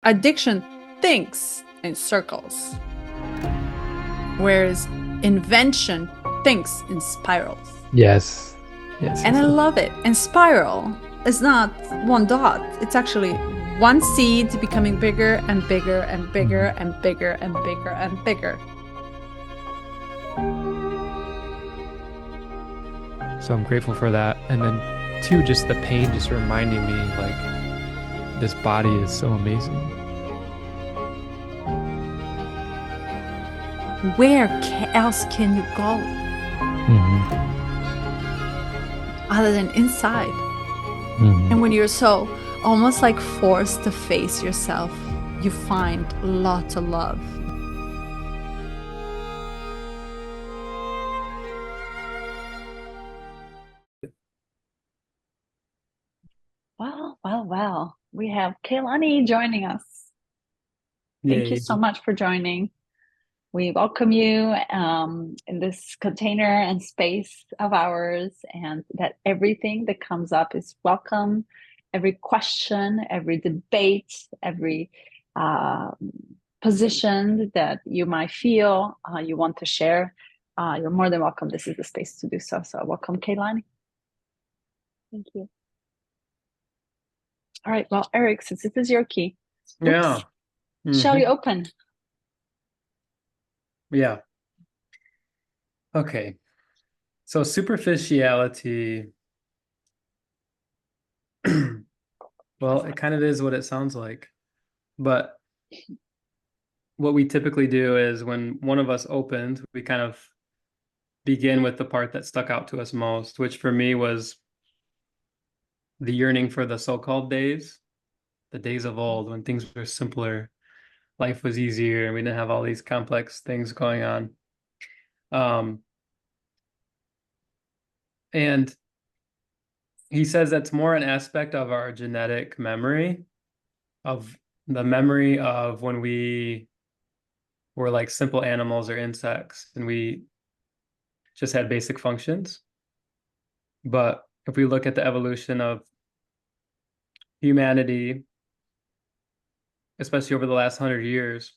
Addiction thinks in circles, whereas invention thinks in spirals. Yes. Yes. And Yes. I Yes. love it. And spiral is not one dot, it's actually one seed becoming bigger and bigger and bigger Mhm. and bigger and bigger and bigger. So I'm grateful for that. And then two, just the pain just reminding me like this body is so amazing. Where else can you go Hmm. other than inside? And Hmm. when you're so almost like forced to face yourself, you find lots of love. Well. We have Kaylani joining us. Thank you Yay. so much for joining. We welcome you in this container and space of ours, and that everything that comes up is welcome. Every question, every debate, every uh, position that you might feel you want to share, you're more than welcome. This is the space to do so. So, welcome, Kaylani. Thank you. All right. Well, Eric, since this is your key, oops, Yeah. shall Hmm. we open? Yeah. Okay. So superficiality, well, it kind of is what it sounds like. But what we typically do is when one of us opens, we kind of begin with the part that stuck out to us most, which for me was the yearning for the so-called days, the days of old when things were simpler, life was easier, and we didn't have all these complex things going on. Um, and he says that's more an aspect of our genetic memory, of the memory of when we were like simple animals or insects and we just had basic functions. But if we look at the evolution of humanity, especially over the last 100 years,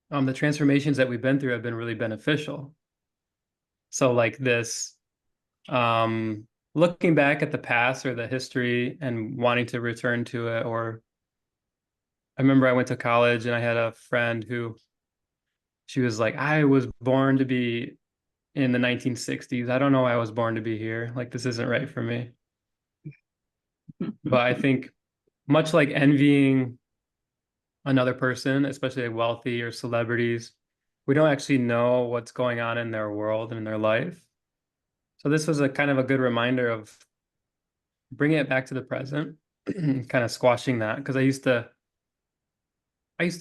the transformations that we've been through have been really beneficial. So like this, um, looking back at the past or the history and wanting to return to it, or I remember I went to college and I had a friend who she was like, I was born to be in the 1960s. I don't know why I was born to be here. Like, this isn't right for me. But I think much like envying another person, especially like wealthy or celebrities, we don't actually know what's going on in their world and in their life. So this was a kind of a good reminder of bringing it back to the present, kind of squashing that because I used to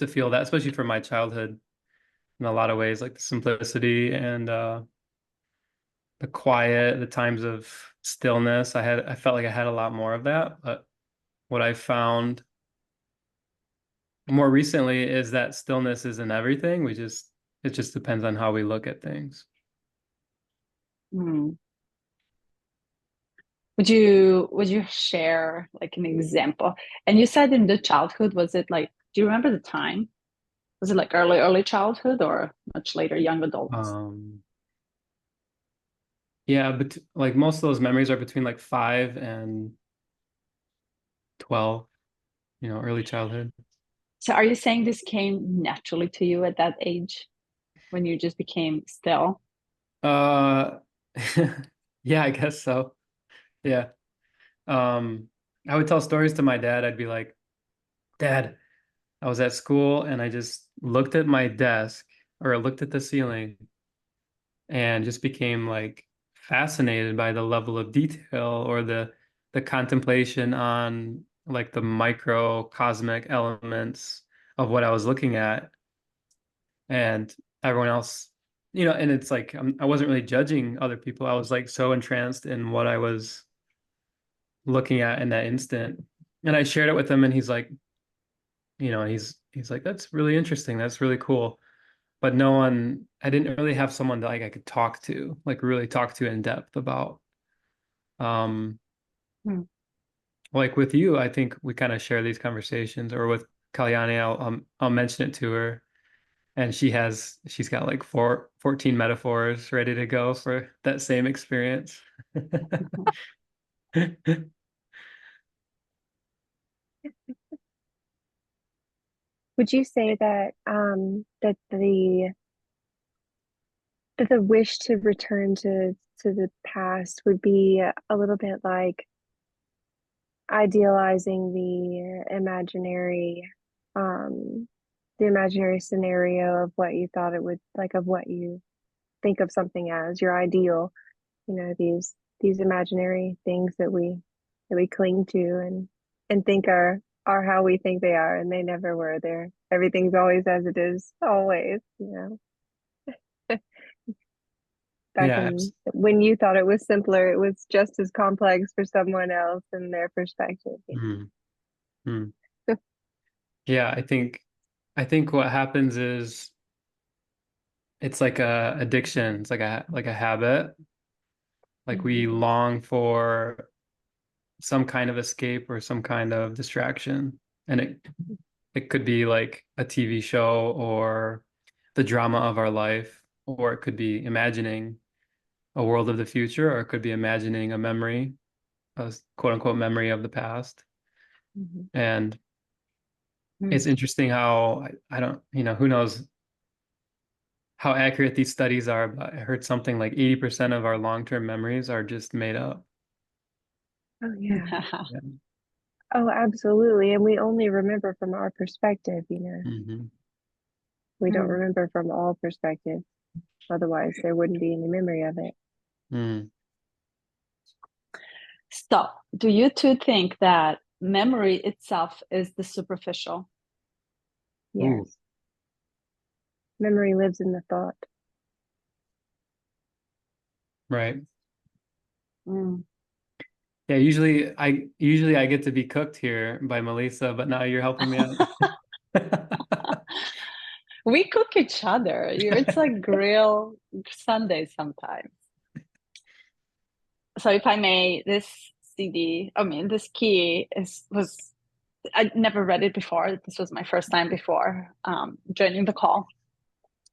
feel that, especially from my childhood in a lot of ways, like the simplicity and the quiet, the times of stillness. I felt like I had a lot more of that, but what I found more recently is that stillness isn't everything. It just depends on how we look at things. Hmm. Would you share like an example? And you said in the childhood, was it like, do you remember the time? Was it like early childhood or much later, young adults? Um, yeah, but like most of those memories are between like 5 and 12, early childhood. So are you saying this came naturally to you at that age when you just became still? Uh, yeah, I guess so. Yeah. Um, I would tell stories to my dad. I'd be like, Dad, I was at school and I just looked at my desk or looked at the ceiling and just became like fascinated by the level of detail or the contemplation on like the microcosmic elements of what I was looking at. And everyone else, and it's like I wasn't really judging other people. I was like so entranced in what I was looking at in that instant. And I shared it with him and he's like, he's like, that's really interesting. That's really cool. But I didn't really have someone that like I could talk to, like really talk to in depth about. Um, Hmm. like with you, I think we kind of share these conversations, or with Kalyani, I'll mention it to her, and she's got like 14 metaphors ready to go for that same experience. Would you say that that the wish to return to the past would be a little bit like idealizing um the imaginary scenario of what you thought it would like, of what you think of something as your ideal, these imaginary things that we cling to and think are how we think they are, and they never were. There everything's always as it is always, back Yeah. in when you thought it was simpler, it was just as complex for someone else and their perspective. Mm, mm. Yeah, I think what happens is it's like a addiction. It's like a habit. Like we Mhm. long for some kind of escape or some kind of distraction. And it could be like a TV show or the drama of our life, or it could be imagining a world of the future, or it could be imagining a memory, a quote unquote memory of the past. Mhm. And it's Mm. interesting how I don't, who knows how accurate these studies are, but I heard something like 80% of our long-term memories are just made up. Oh yeah. Yeah. Oh, absolutely. And we only remember from our perspective. Hmm. We don't Mm. remember from all perspectives. Otherwise, there wouldn't be any memory of it. Mm. So, do you two think that memory itself is the superficial? Ooh, Yes. Memory lives in the thought. right. Mm. Yeah, usually I get to be cooked here by Melissa, but now you're helping me out. We cook each other. It's like grill Sunday sometimes. So, if I may, this this key I never read it before. This was my first time before joining the call.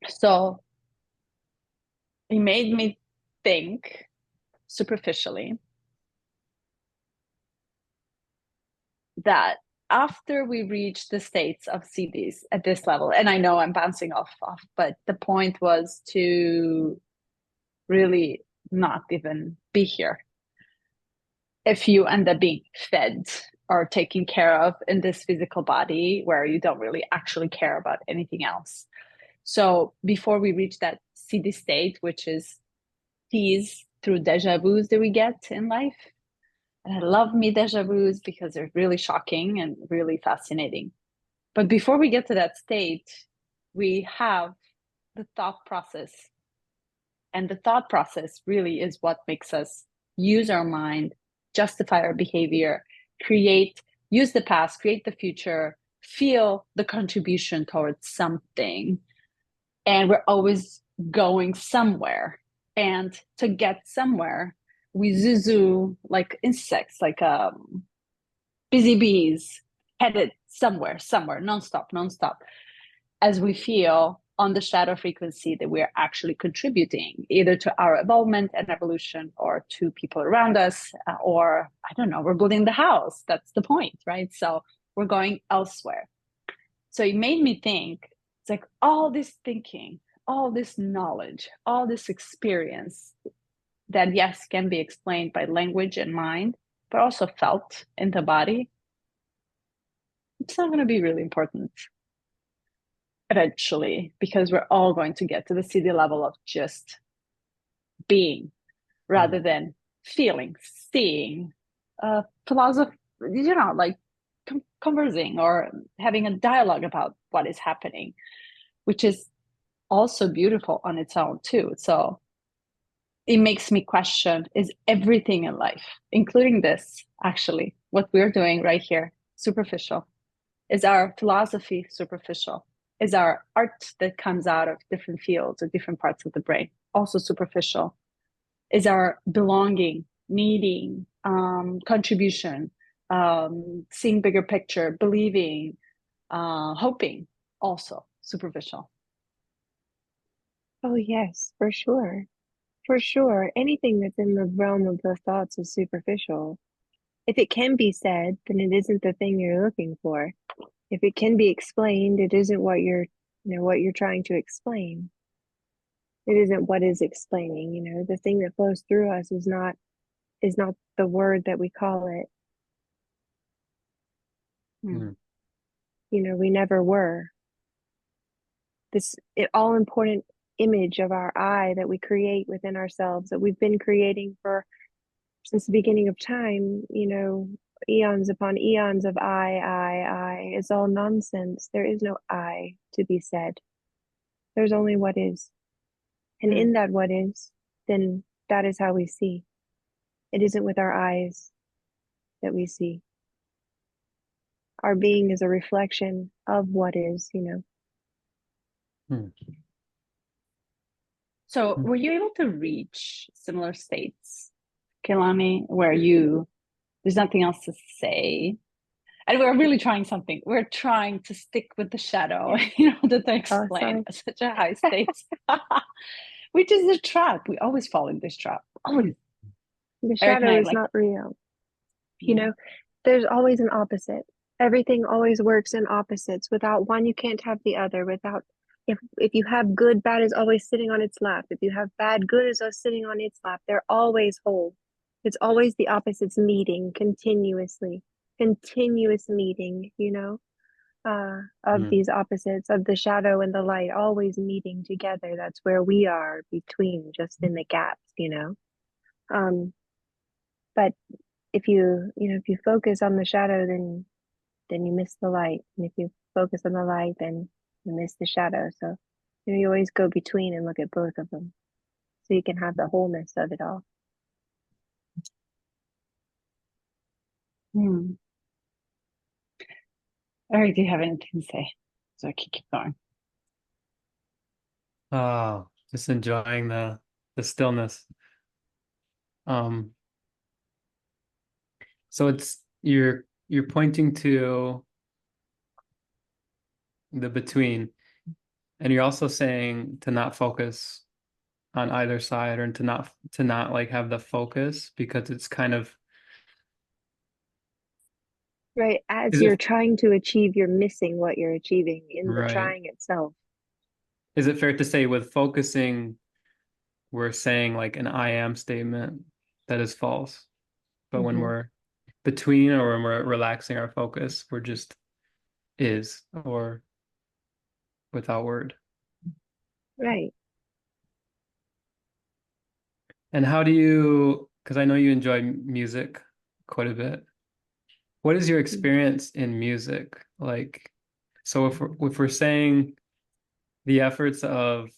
So, it made me think superficially that after we reach the states of CDs at this level, and I know I'm bouncing off, but the point was to really not even be here. If you end up being fed or taken care of in this physical body where you don't really actually care about anything else. So before we reach that CD state, which is these through deja vus that we get in life, and I love me deja vus because they're really shocking and really fascinating. But before we get to that state, we have the thought process. And the thought process really is what makes us use our mind, justify our behavior, use the past, create the future, feel the contribution towards something. And we're always going somewhere. And to get somewhere, we zuzu like insects, like busy bees, headed somewhere, nonstop, as we feel on the shadow frequency that we're actually contributing either to our evolvement and evolution or to people around us, or I don't know, we're building the house. That's the point, right? So we're going elsewhere. So it made me think it's like all this thinking, all this knowledge, all this experience that, yes, can be explained by language and mind, but also felt in the body. It's not going to be really important eventually, because we're all going to get to the CD level of just being rather Mm. than feeling, seeing, philosophy, like conversing or having a dialogue about what is happening, which is also beautiful on its own too. So it makes me question, is everything in life, including this, actually, what we're doing right here, superficial? Is our philosophy superficial? Is our art that comes out of different fields or different parts of the brain also superficial? Is our belonging, needing, contribution, seeing bigger picture, believing, hoping also superficial. Oh, yes, for sure. For sure. Anything that's in the realm of the thoughts is superficial. If it can be said, then it isn't the thing you're looking for. If it can be explained, it isn't what what you're trying to explain. It isn't what is explaining, the thing that flows through us is not the word that we call it. Mm. We never were. This all important image of our I that we create within ourselves, that we've been creating for since the beginning of time, eons upon eons of I. It's all nonsense. There is no I to be said. There's only what is. And in that what is, then that is how we see. It isn't with our eyes that we see. Our being is a reflection of what is. So were you able to reach similar states, Kelani, where there's nothing else to say? And we're really trying something. We're trying to stick with the shadow, to explain such a high state, which is a trap. We always fall in this trap. Always. The shadow is not real. There's always an opposite. Everything always works in opposites. Without one, you can't have the other. If you have good, bad is always sitting on its lap. If you have bad, good is always sitting on its lap. They're always whole. It's always the opposites meeting continuously. Continuous meeting, of these opposites, of the shadow and the light, always meeting together. That's where we are between, just in the gaps, But if you focus on the shadow, then you miss the light. And if you focus on the light, then you miss the shadow. So you always go between and look at both of them, so you can have the wholeness of it all. Eric, do you have anything to say? So I can keep going. Oh, just enjoying the stillness. So you're pointing to the between, and you're also saying to not focus on either side, or to not like have the focus, because it's kind of right. As you're trying to achieve, you're missing what you're achieving in the trying itself. Is it fair to say with focusing, we're saying like an I am statement that is false, but when we're between, or when we're relaxing our focus, we're just is, or without word? Right. And how do you, because I know you enjoy music quite a bit. What is your experience in music like? So if we're saying the efforts of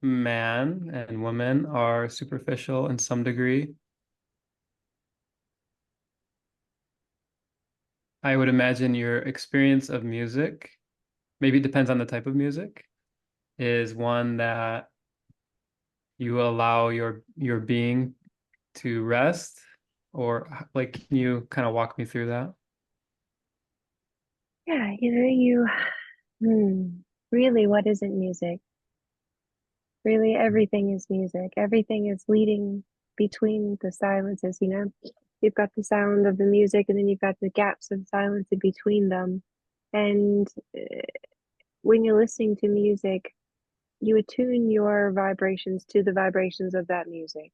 man and woman are superficial in some degree, I would imagine your experience of music, maybe it depends on the type of music, is one that you allow your being to rest, or like, can you kind of walk me through that? Yeah, really, what isn't music? Really, everything is music. Everything is leading between the silences, You've got the sound of the music, and then you've got the gaps of silence in between them. And when you're listening to music, you attune your vibrations to the vibrations of that music.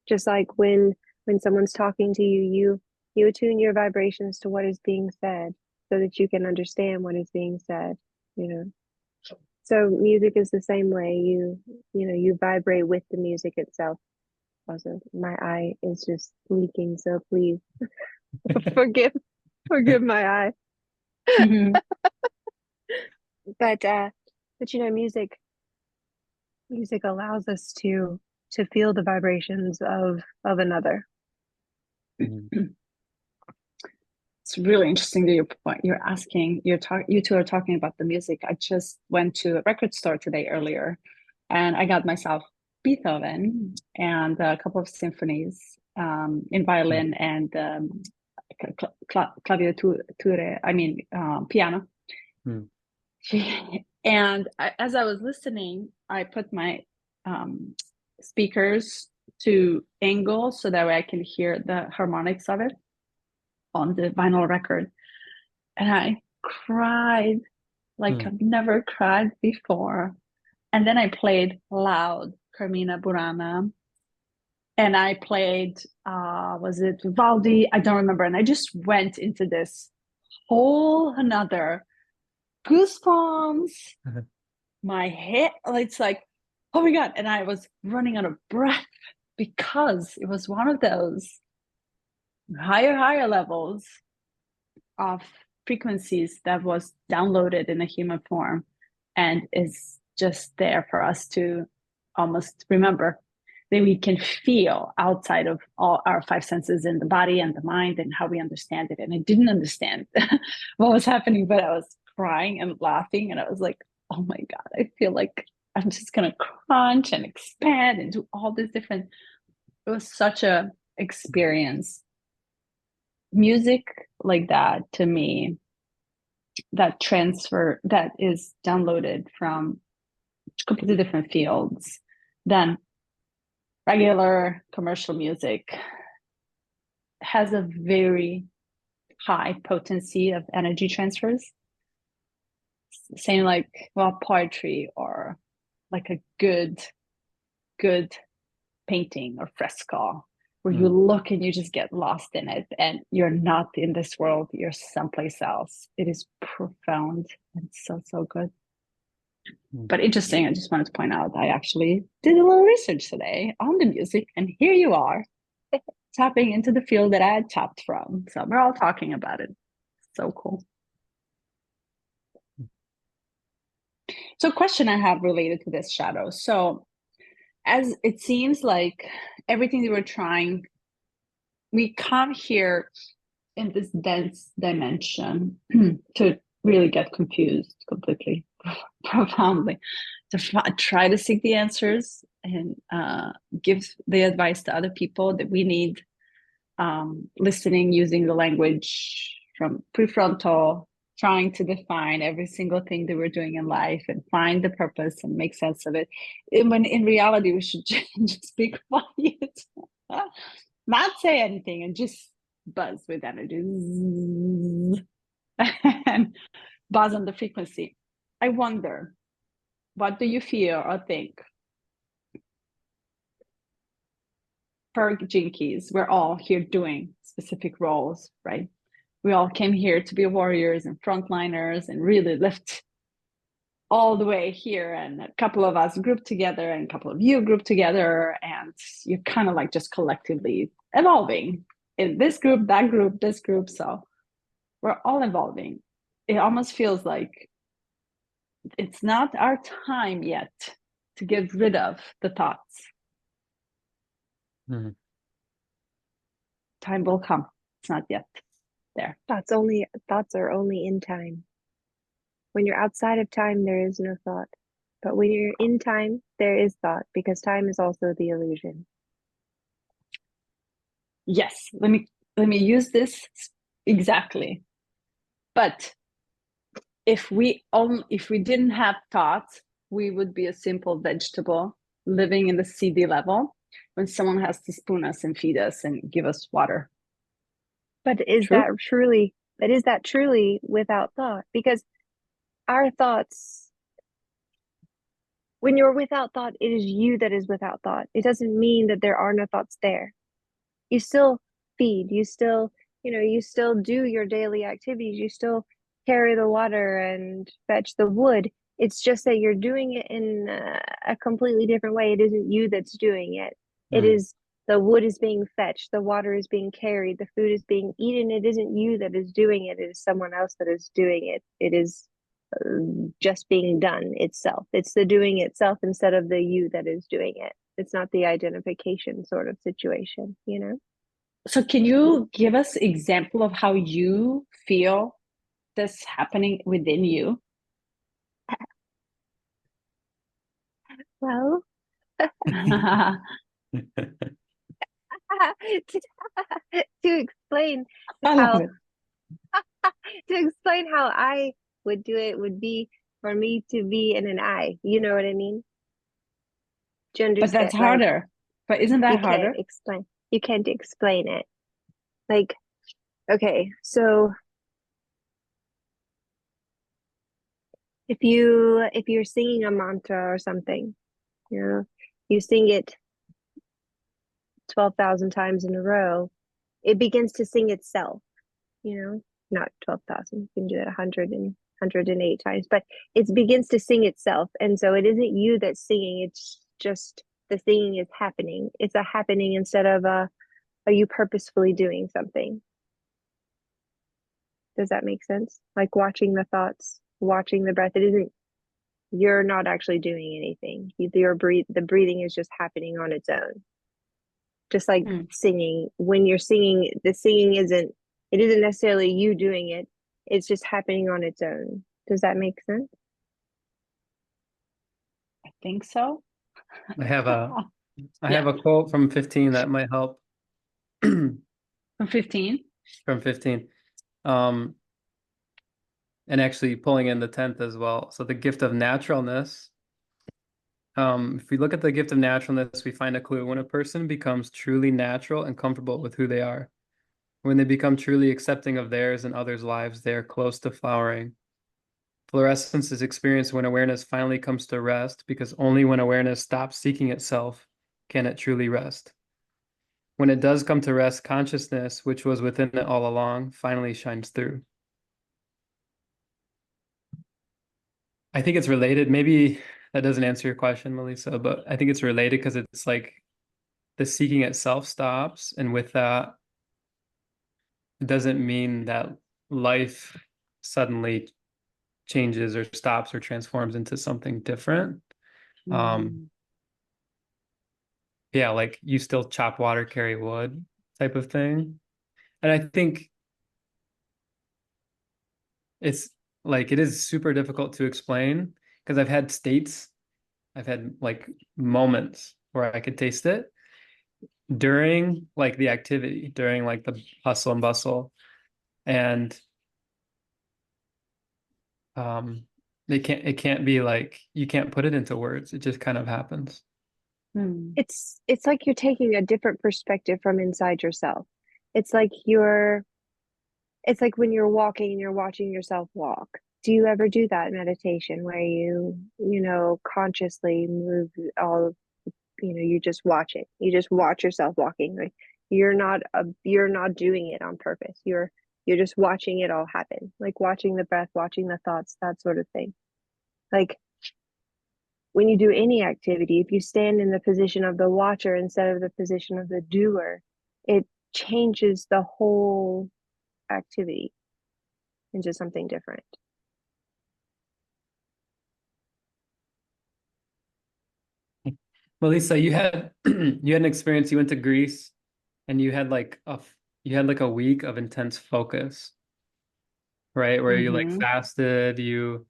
Just like when someone's talking to you, you attune your vibrations to what is being said, so that you can understand what is being said. So music is the same way. You vibrate with the music itself. Also, my eye is just leaking, so please forgive my eye. But music allows us to feel the vibrations of another. It's really interesting that you're asking. You two are talking about the music. I just went to a record store today earlier, and I got myself Beethoven and a couple of symphonies in violin and claviature. I mean piano. And as I was listening, I put my speakers to angle so that way I can hear the harmonics of it on the vinyl record. And I cried like I've never cried before. And then I played loud Carmina Burana. And I played, was it Vivaldi? I don't remember. And I just went into this whole another goosebumps. My head, it's like, oh my God. And I was running out of breath because it was one of those higher levels of frequencies that was downloaded in a human form and is just there for us to almost remember, that we can feel outside of all our five senses in the body and the mind and how we understand it. And I didn't understand what was happening, but I was crying and laughing. And I was like, oh my God, I feel like I'm just going to crunch and expand and do all this different. It was such a experience. Music like that, to me, that transfer, that is downloaded from completely different fields than regular commercial music, has a very high potency of energy transfers. Same like, well, poetry or like a good painting or fresco, where you look and you just get lost in it and you're not in this world, you're someplace else. It is profound and so good. But interesting, I just wanted to point out, I actually did a little research today on the music, and here you are tapping into the field that I had tapped from. So we're all talking about it. So cool. So question I have related to this, shadow. So as it seems like everything that we're trying, we come here in this dense dimension to really get confused completely, profoundly, to try to seek the answers and give the advice to other people that we need, listening, using the language from prefrontal, trying to define every single thing that we're doing in life and find the purpose and make sense of it. When in reality, we should just be quiet, not say anything, and just buzz with energy and buzz on the frequency. I wonder, what do you feel or think? For Jinkies, we're all here doing specific roles, right? We all came here to be warriors and frontliners and really lift all the way here. And a couple of us grouped together and a couple of you grouped together. And you're kind of like just collectively evolving in this group, that group, this group. So we're all evolving. It almost feels like it's not our time yet to get rid of the thoughts. Time will come. It's not yet there. Thoughts are only in time. When you're outside of time, there is no thought. But when you're in time, there is thought, because time is also the illusion. Yes, let me use this exactly. But if we didn't have thoughts, we would be a simple vegetable living in the seedy level when someone has to spoon us and feed us and give us water. But is that truly without thought? Because our thoughts, when you're without thought, it is you that is without thought. It doesn't mean that there are no thoughts there. You still feed, you still do your daily activities, you still carry the water and fetch the wood. It's just that you're doing it in a completely different way. It isn't you that's doing it. It is, the wood is being fetched, the water is being carried, the food is being eaten. It isn't you that is doing it. It is someone else that is doing it. It is just being done itself. It's the doing itself instead of the you that is doing it. It's not the identification sort of situation, you know? So can you give us an example of how you feel this happening within you? Well, to explain I love how it. to explain how I would do it would be for me to be in an I. You know what I mean? Do you But understand? that's Like harder. But isn't you that can't harder? explain. You can't explain it. Like, okay, so if you're singing a mantra or something, you know, you sing it 12,000 times in a row, it begins to sing itself, you know, not 12,000. You can do it 108 times, but it begins to sing itself. And so it isn't you that's singing, it's just the singing is happening. It's a happening instead of are you purposefully doing something? Does that make sense? Like watching the thoughts, watching the breath. It isn't, you're not actually doing anything. The breathing is just happening on its own. Just like Mm, singing, when you're singing, the singing isn't, it isn't necessarily you doing it. It's just happening on its own. Does that make sense? I think so. I have a I Yeah, have a quote from 15 that might help. From from 15. 15. Um, and actually pulling in the 10th as well. So the gift of naturalness. If we look at the gift of naturalness, we find a clue. When a person becomes truly natural and comfortable with who they are, when they become truly accepting of theirs and others' lives, they are close to flowering. Fluorescence is experienced when awareness finally comes to rest, because only when awareness stops seeking itself can it truly rest. When it does come to rest, consciousness, which was within it all along, finally shines through. I think it's related. Maybe that doesn't answer your question, Melissa, but I think it's related because it's like the seeking itself stops. And with that, it doesn't mean that life suddenly changes or stops or transforms into something different. Um, Mm, yeah, like you still chop water, carry wood type of thing. And I think it's like it is super difficult to explain because I've had states, I've had like moments where I could taste it during like the activity, during like the hustle and bustle. And um it can't be like you can't put it into words. It just kind of happens. mm, It's like you're taking a different perspective from inside yourself. It's like you're it's like when you're walking and you're watching yourself walk. Do you ever do that meditation where you know, consciously move all, you know, you just watch it. You just watch yourself walking. Like you're not doing it on purpose. You're just watching it all happen. Like watching the breath, watching the thoughts, that sort of thing. Like when you do any activity, if you stand in the position of the watcher instead of the position of the doer, it changes the whole activity into something different. Melissa, you had you had an experience. You went to Greece and you had like a week of intense focus, right? Where you like mm-hmm. fasted, you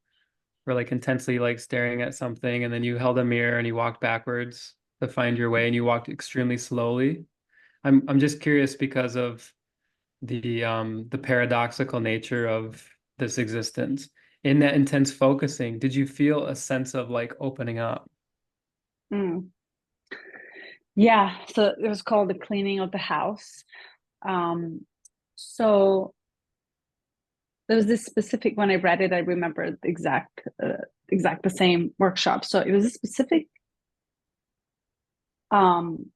were like intensely like staring at something, and then you held a mirror and you walked backwards to find your way, and you walked extremely slowly. I'm just curious because of the paradoxical nature of this existence. In that intense focusing, did you feel a sense of like opening up? Mm. Yeah, so it was called the cleaning of the house. Um, so there was this specific, when I read it, I remember the exact the same workshop. So it was a specific um,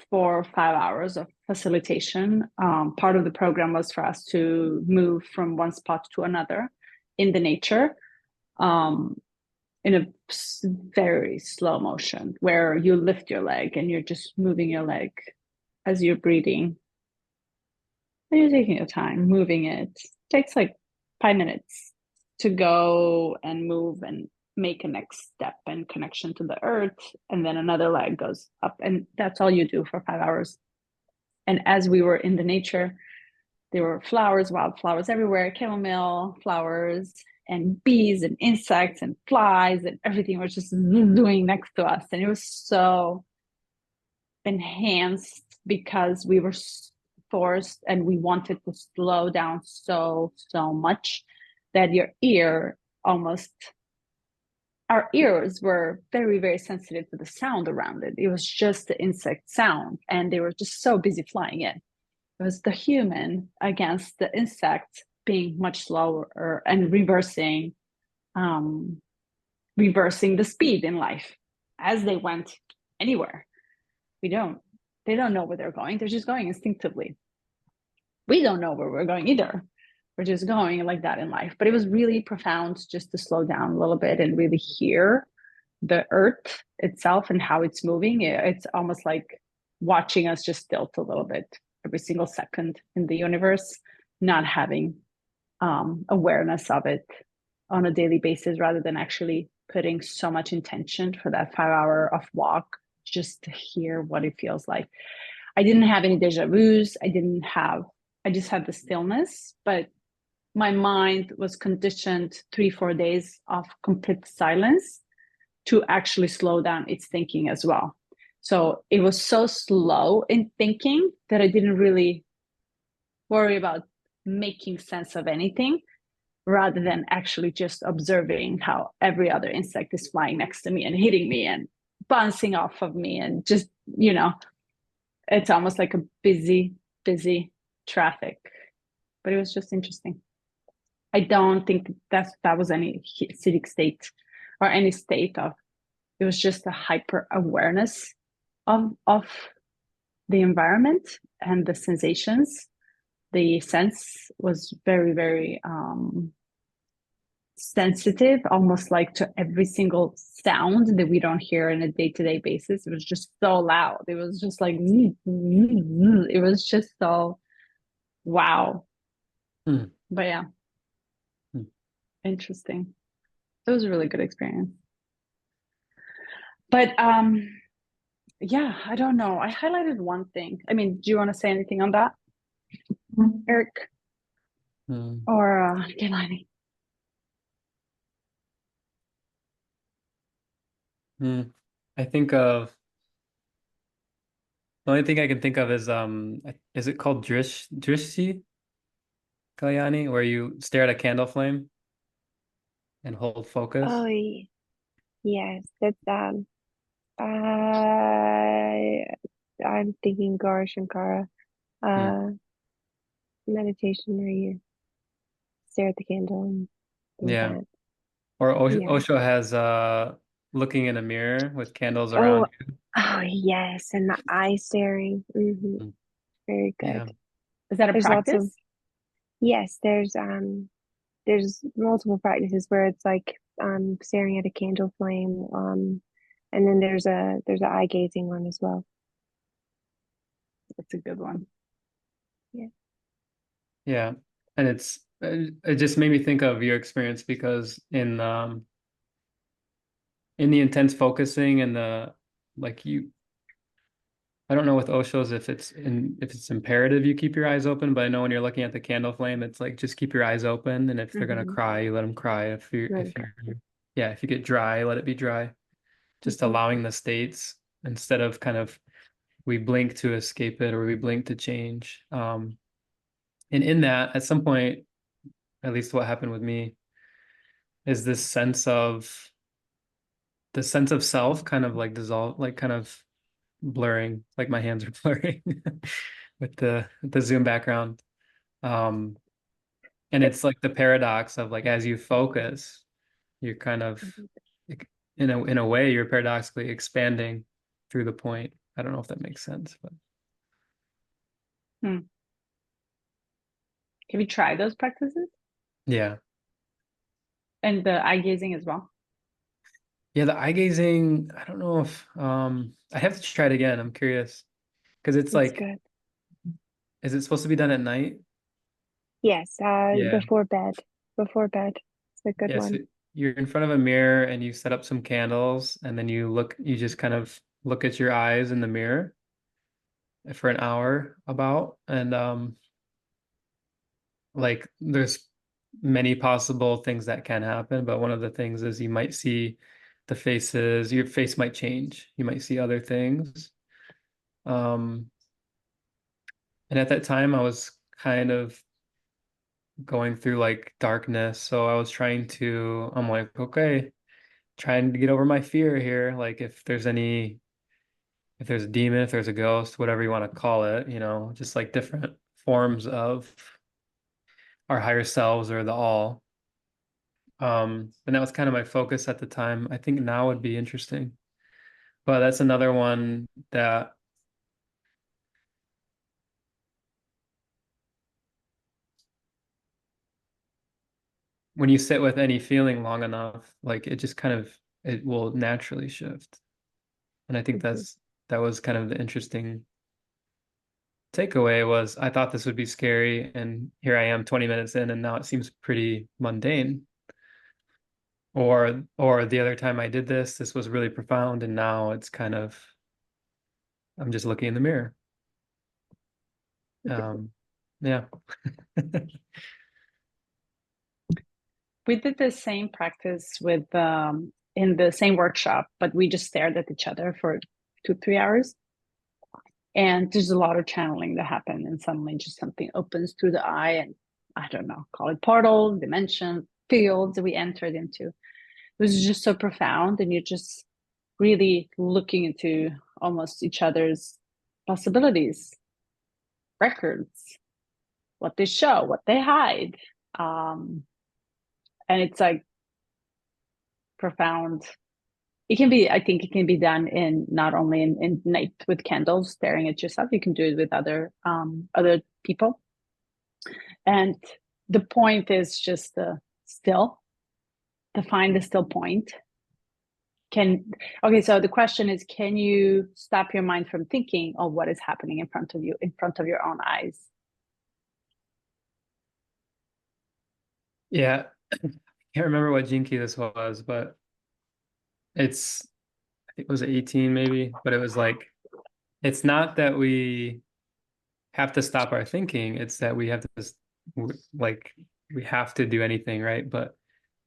for 5 hours of facilitation. Part of the program was for us to move from one spot to another in the nature, um, in a very slow motion, where you lift your leg and you're just moving your leg as you're breathing. And you're taking your time moving it. It takes like 5 minutes to go and move and make a next step and connection to the earth. And then another leg goes up. And that's all you do for 5 hours. And as we were in the nature, there were flowers, wildflowers everywhere, chamomile flowers, and bees and insects and flies, and everything was just doing next to us. And it was so enhanced because we were forced and we wanted to slow down so much that your ear almost, our ears were very, very sensitive to the sound around it. It was just the insect sound, and they were just so busy flying in. It was the human against the insect being much slower and um, reversing the speed in life as they went anywhere. They don't know where they're going. They're just going instinctively. We don't know where we're going either. We're just going like that in life. But it was really profound just to slow down a little bit and really hear the earth itself and how it's moving. It's almost like watching us just tilt a little bit every single second in the universe, not having awareness of it on a daily basis, rather than actually putting so much intention for that 5 hour of walk just to hear what it feels like. I didn't have any deja vus. I just had the stillness, but my mind was conditioned 3-4 days of complete silence to actually slow down its thinking as well. So it was so slow in thinking that I didn't really worry about making sense of anything, rather than actually just observing how every other insect is flying next to me and hitting me and bouncing off of me. And just, it's almost like a busy, busy traffic. But it was just interesting. I don't think that was any civic state or any state of, it was just a hyper awareness of the environment and the sensations. The sense was very, very sensitive, almost like to every single sound that we don't hear on a day-to-day basis. It was just so loud. It was just like, it was just so wow. But yeah, interesting. It was a really good experience. But yeah, I don't know. I highlighted one thing. I mean, do you want to say anything on that, Eric? Or Gelani? I think of the only thing I can think of is it called drishti kalyani, where you stare at a candle flame and hold focus? Oh, yes, that's I I'm thinking Gaura Shankara meditation where you stare at the candle and think Yeah. that. Or Yeah. Osho has looking in a mirror with candles Oh, around you. oh yes, and the eye staring. Very good. Yeah. Is that a There's lots of practice? yes, there's multiple practices where it's like staring at a candle flame, and then there's a eye gazing one as well. That's a good one. Yeah. Yeah. And it just made me think of your experience, because in the intense focusing and the like I don't know with Osho's if it's imperative you keep your eyes open, but I know when you're looking at the candle flame, it's like just keep your eyes open, and if they're gonna cry, you let them cry. If you get dry, let it be dry. Just allowing the states instead of kind of we blink to escape it or we blink to change. And in that, at some point, at least what happened with me, is the sense of self kind of like dissolve, like kind of blurring, like my hands are blurring with the Zoom background. And it's like the paradox of like as you focus, you're kind of in a way you're paradoxically expanding through the point. I don't know if that makes sense, but Have you tried those practices? yeah. And the eye gazing as well? Yeah, the eye gazing, I don't know if I have to try it again. I'm curious. Because it's It's like, good. is it supposed to be done at night? Yes, Yeah. before bed. Before bed. It's a good Yeah, so one. you're in front of a mirror and you set up some candles, and then you just kind of look at your eyes in the mirror for an hour about. And like there's many possible things that can happen, but one of the things is you might see your face might change. You might see other things. And at that time I was kind of going through like darkness. So I was trying to, I'm like, okay, trying to get over my fear here. Like if there's a demon, if there's a ghost, whatever you want to call it, just like different forms of our higher selves or the all. And that was kind of my focus at the time. I think now would be interesting. But that's another one that when you sit with any feeling long enough, like it just kind of it will naturally shift. And I think Mhm. that was kind of the interesting takeaway was I thought this would be scary, and here I am 20 minutes in, and now it seems pretty mundane. Or the other time I did this was really profound, and now it's kind of I'm just looking in the mirror. Yeah. We did the same practice with in the same workshop, but we just stared at each other for 2, 3 hours. And there's a lot of channeling that happened, and suddenly just something opens through the eye, and I don't know, call it portal, dimension, fields that we entered into. It was just so profound, and you're just really looking into almost each other's possibilities, records, what they show, what they hide. And it's like profound. It can be, I think it can be done in not only in night with candles, staring at yourself. You can do it with other people. And the point is just to find the still point. Okay, so the question is, can you stop your mind from thinking of what is happening in front of you, in front of your own eyes? Yeah. I can't remember what Gene Key this was, but it's I think it was 18 maybe, but it was like it's not that we have to stop our thinking, it's that we have to like we have to do anything, right? But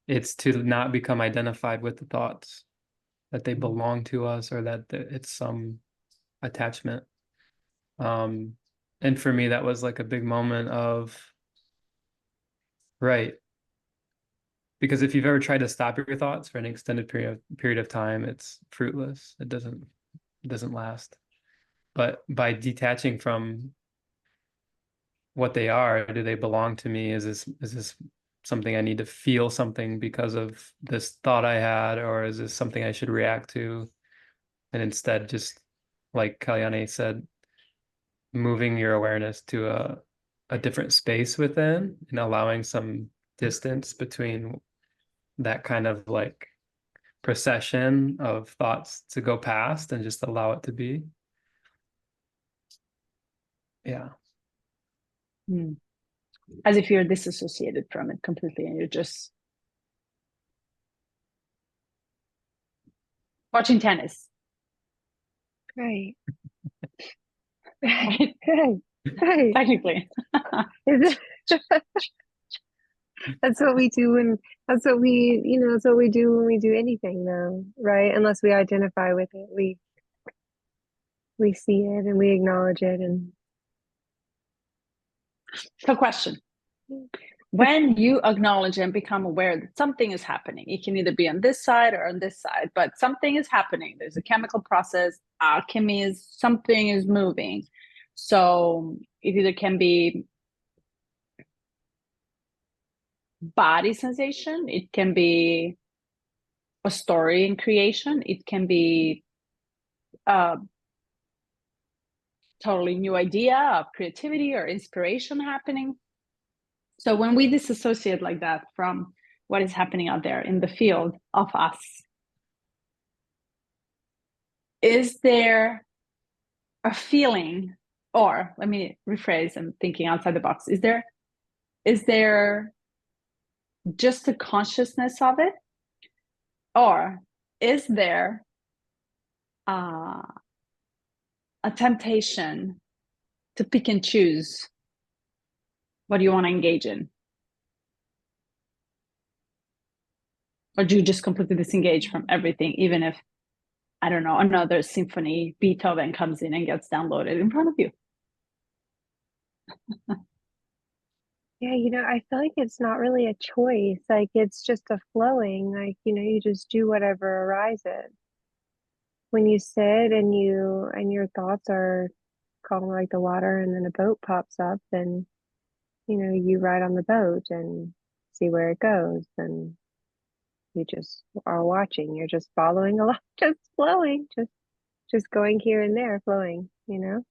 it's to not become identified with the thoughts that they belong to us or that it's some attachment. And for me that was like a big moment of right. Because if you've ever tried to stop your thoughts for an extended period of time, it's fruitless. It doesn't last. But by detaching from what they are, do they belong to me? Is this something I need to feel something because of this thought I had, or is this something I should react to? And instead, just like Kalyani said, moving your awareness to a different space within and allowing some distance between that kind of like procession of thoughts to go past and just allow it to be. Yeah. Hmm. As if you're disassociated from it completely and you're just watching tennis. Right. Right? Right. Right. Technically. That's what we do, and that's what that's what we do when we do anything, though, right? Unless we identify with it, we see it and we acknowledge it, and So question. When you acknowledge and become aware that something is happening, it can either be on this side or on this side, but something is happening. There's a chemical process, alchemy is something is moving. So it either can be body sensation, it can be a story in creation, it can be a totally new idea of creativity or inspiration happening. So when we disassociate like that from what is happening out there in the field of us, is there a feeling, or let me rephrase, I'm thinking outside the box, is there just a consciousness of it, or is there uh, a temptation to pick and choose what you want to engage in, or do you just completely disengage from everything, even if, I don't know, another symphony Beethoven comes in and gets downloaded in front of you? Yeah, I feel like it's not really a choice. Like it's just a flowing, like, you just do whatever arises. When you sit and your thoughts are calm like the water and then a boat pops up, then you ride on the boat and see where it goes, and you just are watching. You're just following along, just flowing, just going here and there, flowing. You're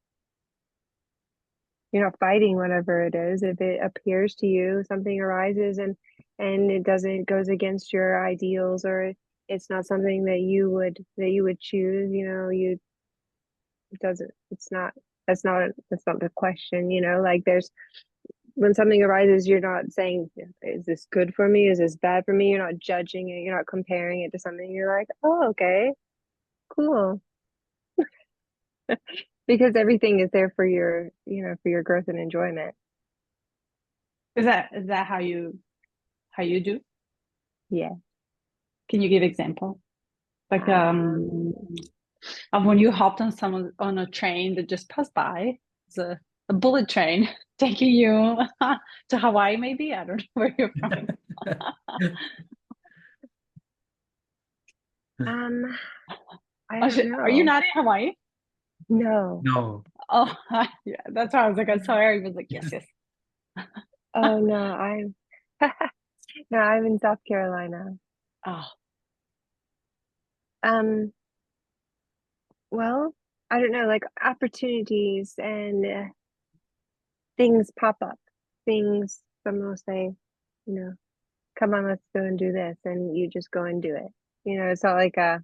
not fighting whatever it is. If it appears to you, something arises and it doesn't goes against your ideals, or it's not something that you would choose, you it doesn't it's not that's not the question, like there's when something arises, you're not saying, is this good for me? Is this bad for me? You're not judging it, you're not comparing it to something. You're like, oh, okay, cool. Because everything is there for your growth and enjoyment. Is that how you do? Yeah. Can you give example? Like Um, of when you hopped on someone on a train that just passed by. It's a bullet train taking you to Hawaii, maybe. I don't know where you're from. um, I Oh, don't shit. Are you know. not in Hawaii? No. No. Oh, yeah. That's why I was like, I saw Harry was like, yes, yes. Oh no, I'm no, I'm in South Carolina. Oh, Um, well, I don't know, like opportunities and things pop up. Someone will say, you know, come on, let's go and do this, and you just go and do it. It's not like a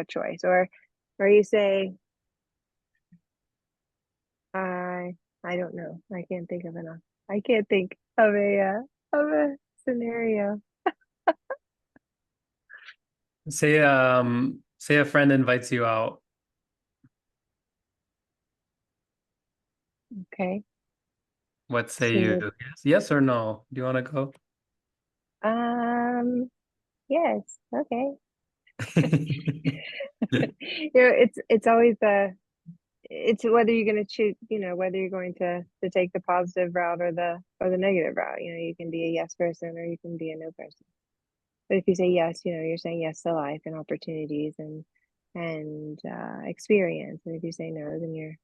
choice, or you say, I don't know. I can't think of enough. I can't think of a scenario. Say a friend invites you out. Okay. What say you? So, Yes or no? Do you want to go? yes, okay. It's always it's whether you're going to choose, whether you're going to take the positive route or the negative route. You can be a yes person or you can be a no person. But if you say yes, you're saying yes to life and opportunities and experience. And if you say no, then you're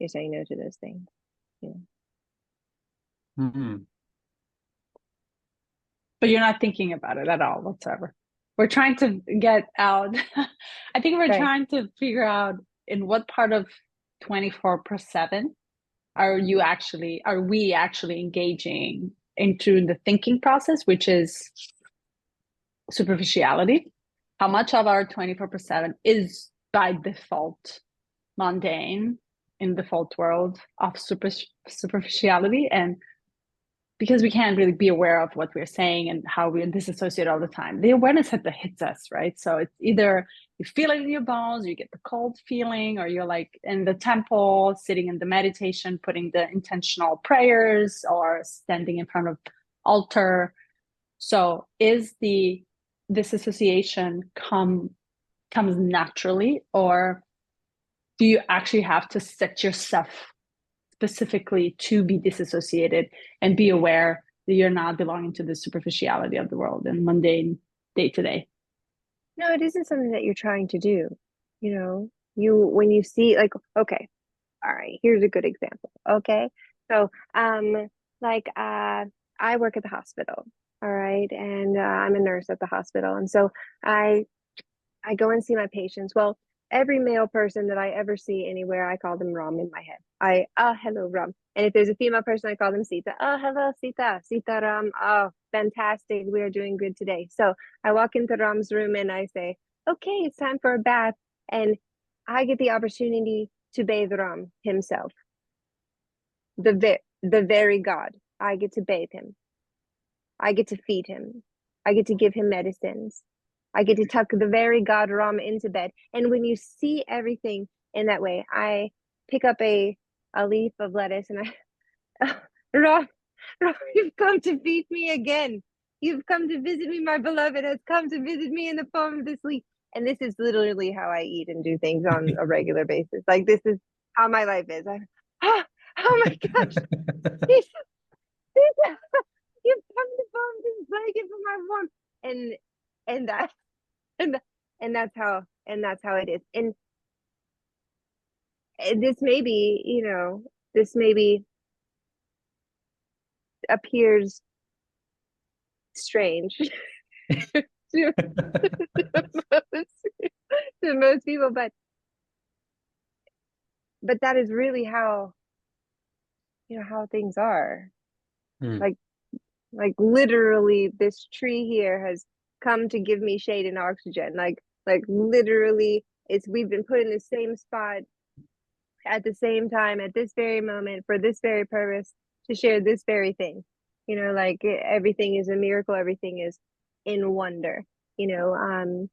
saying no to those things. Yeah. Hmm. but you're not thinking about it at all whatsoever. We're trying to get out. I think we're Right. trying to figure out in what part of 24/7 are we actually engaging into the thinking process, which is superficiality. How much of our 24/7 is by default mundane in the default world of superficiality, and because we can't really be aware of what we're saying and how we disassociate all the time. The awareness hits us, right? So it's either you feel it in your bones, you get the cold feeling, or you're like in the temple, sitting in the meditation, putting the intentional prayers, or standing in front of altar. So is the disassociation comes naturally, or do you actually have to set yourself specifically to be disassociated and be aware that you're not belonging to the superficiality of the world and mundane day to day? No, it isn't something that you're trying to do. When you see, like, okay, all right, here's a good example. Okay. So, like, I work at the hospital. All right. And I'm a nurse at the hospital. And so I go and see my patients. Well, every male person that I ever see anywhere, I call them Ram in my head. Hello, Ram. And if there's a female person, I call them Sita. Oh, hello, Sita. Sita Ram. Oh, fantastic. We are doing good today. So I walk into Ram's room and I say, okay, it's time for a bath. And I get the opportunity to bathe Ram himself, the very God. I get to bathe him. I get to feed him. I get to give him medicines. I get to tuck the very God Ram into bed. And when you see everything in that way, I pick up a leaf of lettuce and Ram, Ram, you've come to feed me again. You've come to visit me. My beloved has come to visit me in the form of this leaf. And this is literally how I eat and do things on a regular basis. Like this is how my life is. Oh my gosh. You've come to form this blanket for my warmth. And that and that's how it is. And this may be, this maybe appears strange to, to most people, but that is really how, how things are. Hmm. Like literally this tree here has come to give me shade and oxygen. Like literally we've been put in the same spot at the same time at this very moment for this very purpose to share this very thing. Like everything is a miracle, everything is in wonder. you know um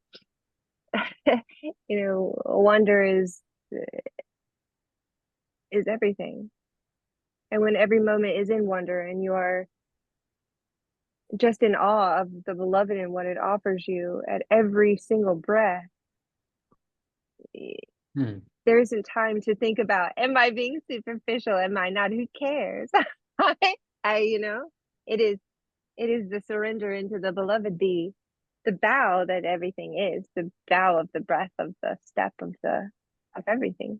wonder is everything. And when every moment is in wonder and you are just in awe of the beloved and what it offers you at every single breath, Hmm. there isn't time to think about, am I being superficial? Am I not? Who cares? It is the surrender into the beloved, the bow that everything is, the bow of the breath, of the step, of everything.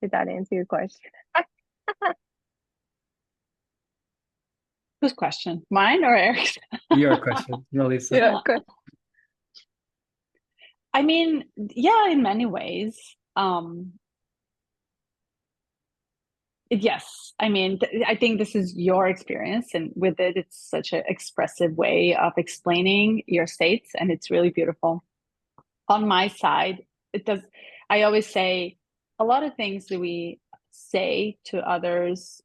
Did that answer your question? Whose question? Mine or Eric's? Your question, Melissa. Yeah, good. I mean, yeah, in many ways. Yes, I mean, I think this is your experience, and with it, it's such an expressive way of explaining your states, and it's really beautiful. On my side, it does. I always say a lot of things that we say to others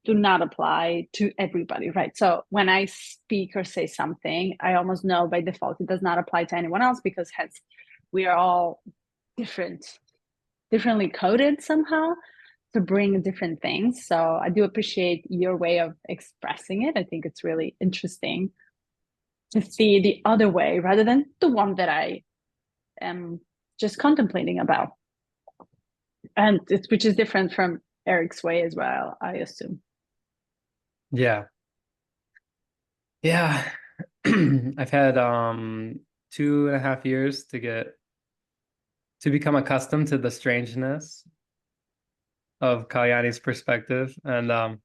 do not apply to everybody, right? So when I speak or say something, I almost know by default it does not apply to anyone else because hence we are all differently coded somehow to bring different things. So I do appreciate your way of expressing it. I think it's really interesting to see the other way rather than the one that I am just contemplating about. And which is different from Eric's way as well, I assume. Yeah. Yeah. I've had 2.5 years to become accustomed to the strangeness of Kalyani's perspective. And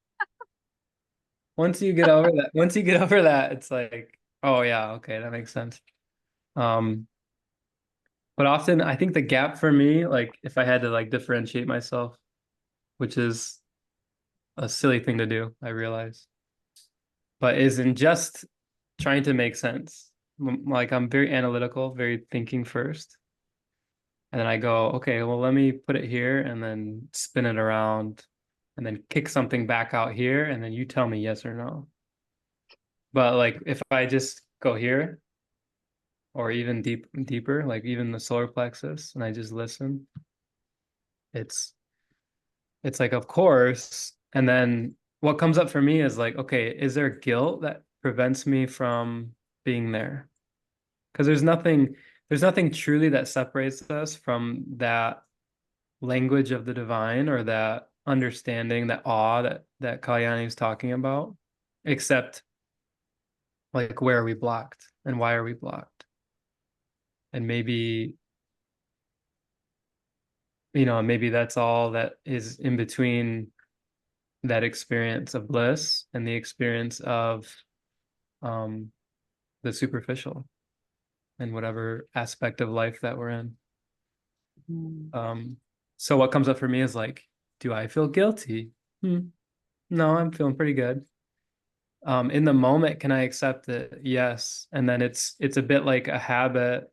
once you get over that, it's like, oh yeah, okay, that makes sense. Um, but often I think the gap for me, like if I had to like differentiate myself, which is a silly thing to do, I realize, but isn't just trying to make sense. Like I'm very analytical, very thinking first. And then I go, okay, well, let me put it here and then spin it around and then kick something back out here. And then you tell me yes or no. But like if I just go here or even deeper, like even the solar plexus, and I just listen, it's like, of course. And then what comes up for me is like, okay, is there guilt that prevents me from being there? Because there's nothing truly that separates us from that language of the divine or that understanding, that awe that Kalyani is talking about, except like where are we blocked and why are we blocked? And maybe that's all that is in between that experience of bliss and the experience of um the superficial and whatever aspect of life that we're in. So what comes up for me is like, do I feel guilty? No, I'm feeling pretty good. In the moment, can I accept it? Yes. And then it's a bit like a habit,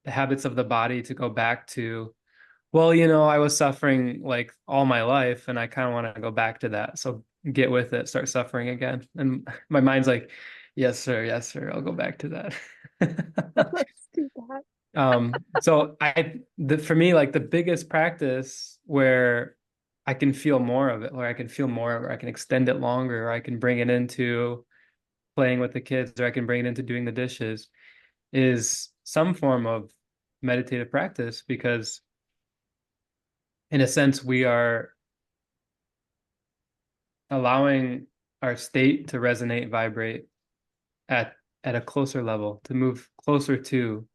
the habits of the body to go back to, well, I was suffering like all my life and I kind of want to go back to that. So get with it, start suffering again. And my mind's like, yes, sir, I'll go back to that. Let's do that. So for me, like the biggest practice where I can feel more of it, or I can feel more, or I can extend it longer, or I can bring it into playing with the kids, or I can bring it into doing the dishes, is some form of meditative practice, because in a sense we are allowing our state to resonate, vibrate at a closer level, to move closer to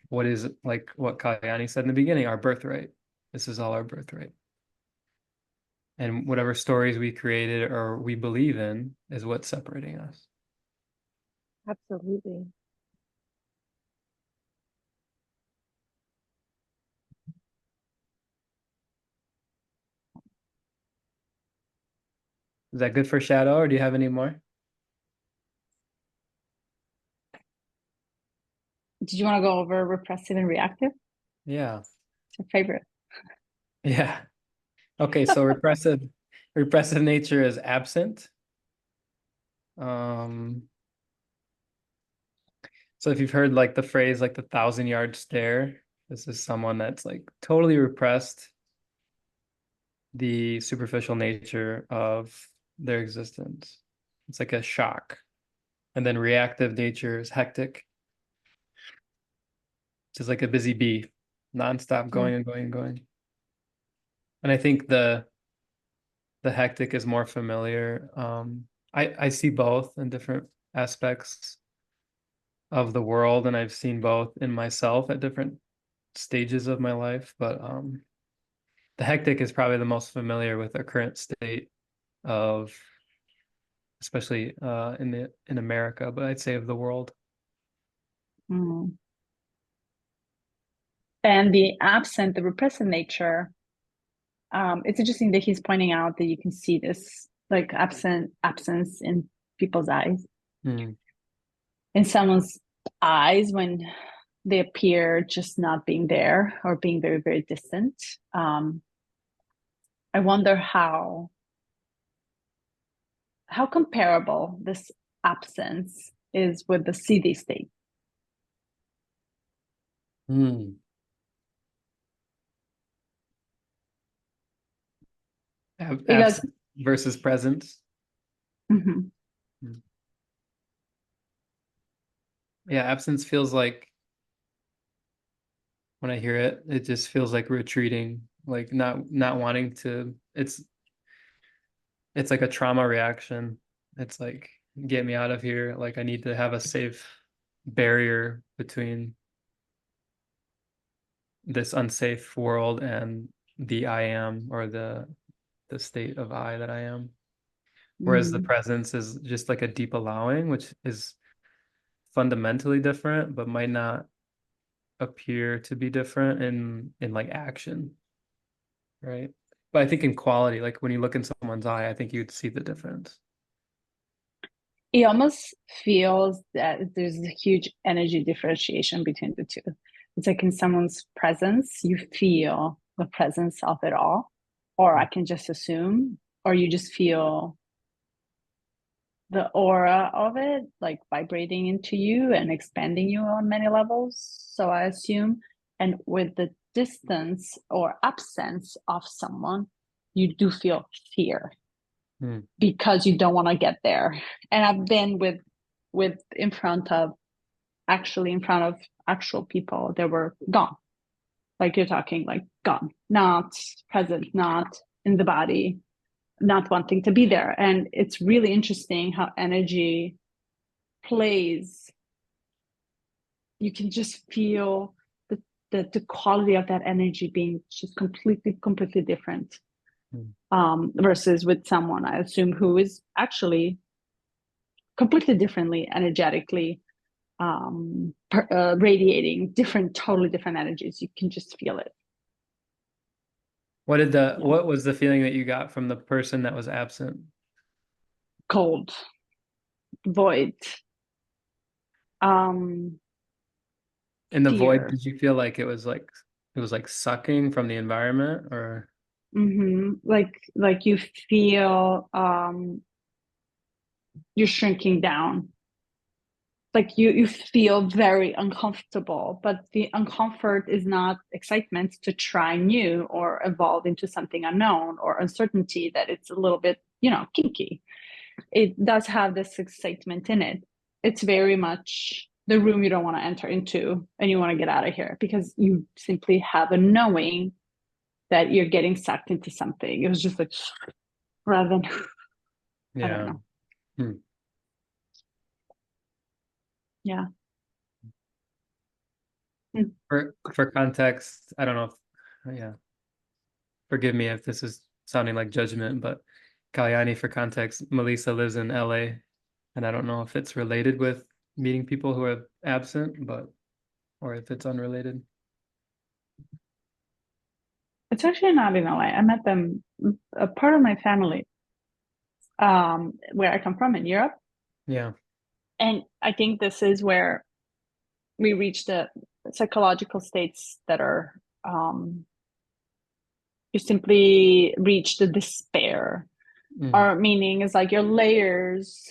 what is, like what Kalyani said in the beginning, our birthright. This is all our birthright. And whatever stories we created or we believe in is what's separating us. Absolutely. Is that good for shadow, or do you have any more? Did you want to go over repressive and reactive? Yeah. It's your favorite. Yeah. Okay, so repressive nature is absent. So if you've heard like the phrase like the 1,000-yard stare, this is someone that's like totally repressed the superficial nature of their existence. It's like a shock. And then reactive nature is hectic. Just like a busy bee, nonstop going and going and going. And I think the hectic is more familiar. I see both in different aspects of the world, and I've seen both in myself at different stages of my life. But the hectic is probably the most familiar with our current state of, especially in America, but I'd say of the world. Mm. And the absent, the repressive nature, it's interesting that he's pointing out that you can see this like absence in people's eyes. Mm. In someone's eyes when they appear just not being there or being very, very distant. I wonder how comparable this absence is with the CD state. Mm. Because Absence versus presence. Mhm. Yeah, absence feels like, when I hear it, it just feels like retreating, like not wanting to. It's like a trauma reaction. It's like, get me out of here. Like I need to have a safe barrier between this unsafe world and the I am, or the state of I that I am. Whereas the presence is just like a deep allowing, which is fundamentally different, but might not appear to be different in like action, right? But I think in quality, like when you look in someone's eye, I think you'd see the difference. It almost feels that there's a huge energy differentiation between the two. It's like in someone's presence, you feel the presence of it all, or I can just assume, or you just feel the aura of it, like vibrating into you and expanding you on many levels. So I assume, and with the distance or absence of someone, you do feel fear because you don't want to get there. And I've been with in front of actual people that were gone. Like you're talking, like gone, not present, not in the body, not wanting to be there. And it's really interesting how energy plays. You can just feel the quality of that energy being just completely different. Versus with someone, I assume, who is actually completely differently energetically radiating totally different energies. You can just feel it. What was the feeling that you got from the person that was absent? Cold, void. In the void, Fear. did you feel like it was like sucking from the environment, or? Like you feel you're shrinking down. Like you feel very uncomfortable, but the uncomfort is not excitement to try new or evolve into something unknown, or uncertainty that it's a little bit, kinky. It does have this excitement in it. It's very much the room you don't want to enter into and you want to get out of here because you simply have a knowing that you're getting sucked into something. It was just like, rather than, I don't Yeah. know. Hmm. Yeah. For context, I don't know if, yeah, forgive me if this is sounding like judgment, but Kalyani, for context, Melissa lives in LA, and I don't know if it's related with meeting people who are absent, but or if it's unrelated. It's actually not in LA. I met them, a part of my family, where I come from in Europe. Yeah. And I think this is where we reach the psychological states that are, you simply reach the despair. Or meaning is like your layers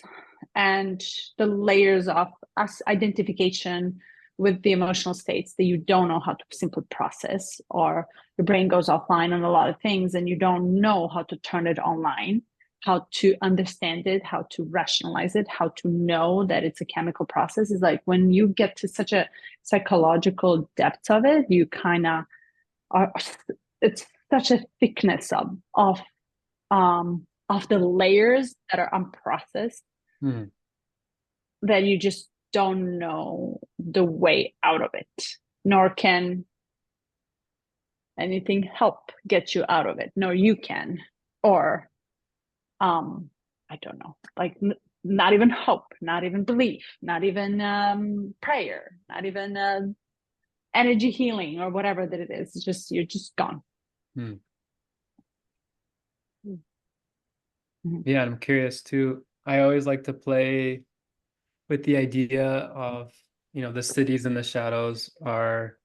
and the layers of us identification with the emotional states that you don't know how to simply process, or your brain goes offline on a lot of things and you don't know how to turn it online, how to understand it, how to rationalize it, how to know that it's a chemical process. Is like when you get to such a psychological depth of it, you kind of are, it's such a thickness of the layers that are unprocessed that you just don't know the way out of it, nor can anything help get you out of it. No, you can. Or I don't know, like not even hope, not even belief, not even prayer, not even energy healing or whatever that it is. It's just you're just gone. Yeah, I'm curious too. I always like to play with the idea of, the cities and the shadows are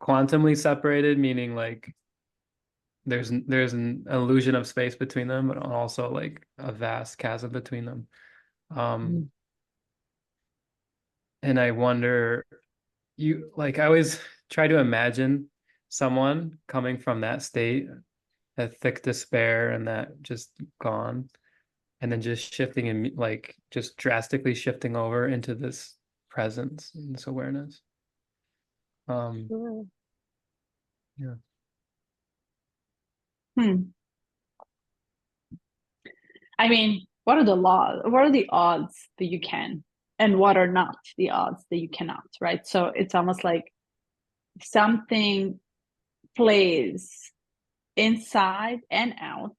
quantumly separated, meaning like there's an illusion of space between them, but also like a vast chasm between them. And I wonder, I always try to imagine someone coming from that state, that thick despair and that just gone, and then just shifting and like just drastically shifting over into this presence and this awareness. Yeah. I mean, what are the laws? What are the odds that you can, and what are not the odds that you cannot, right? So it's almost like something plays inside and out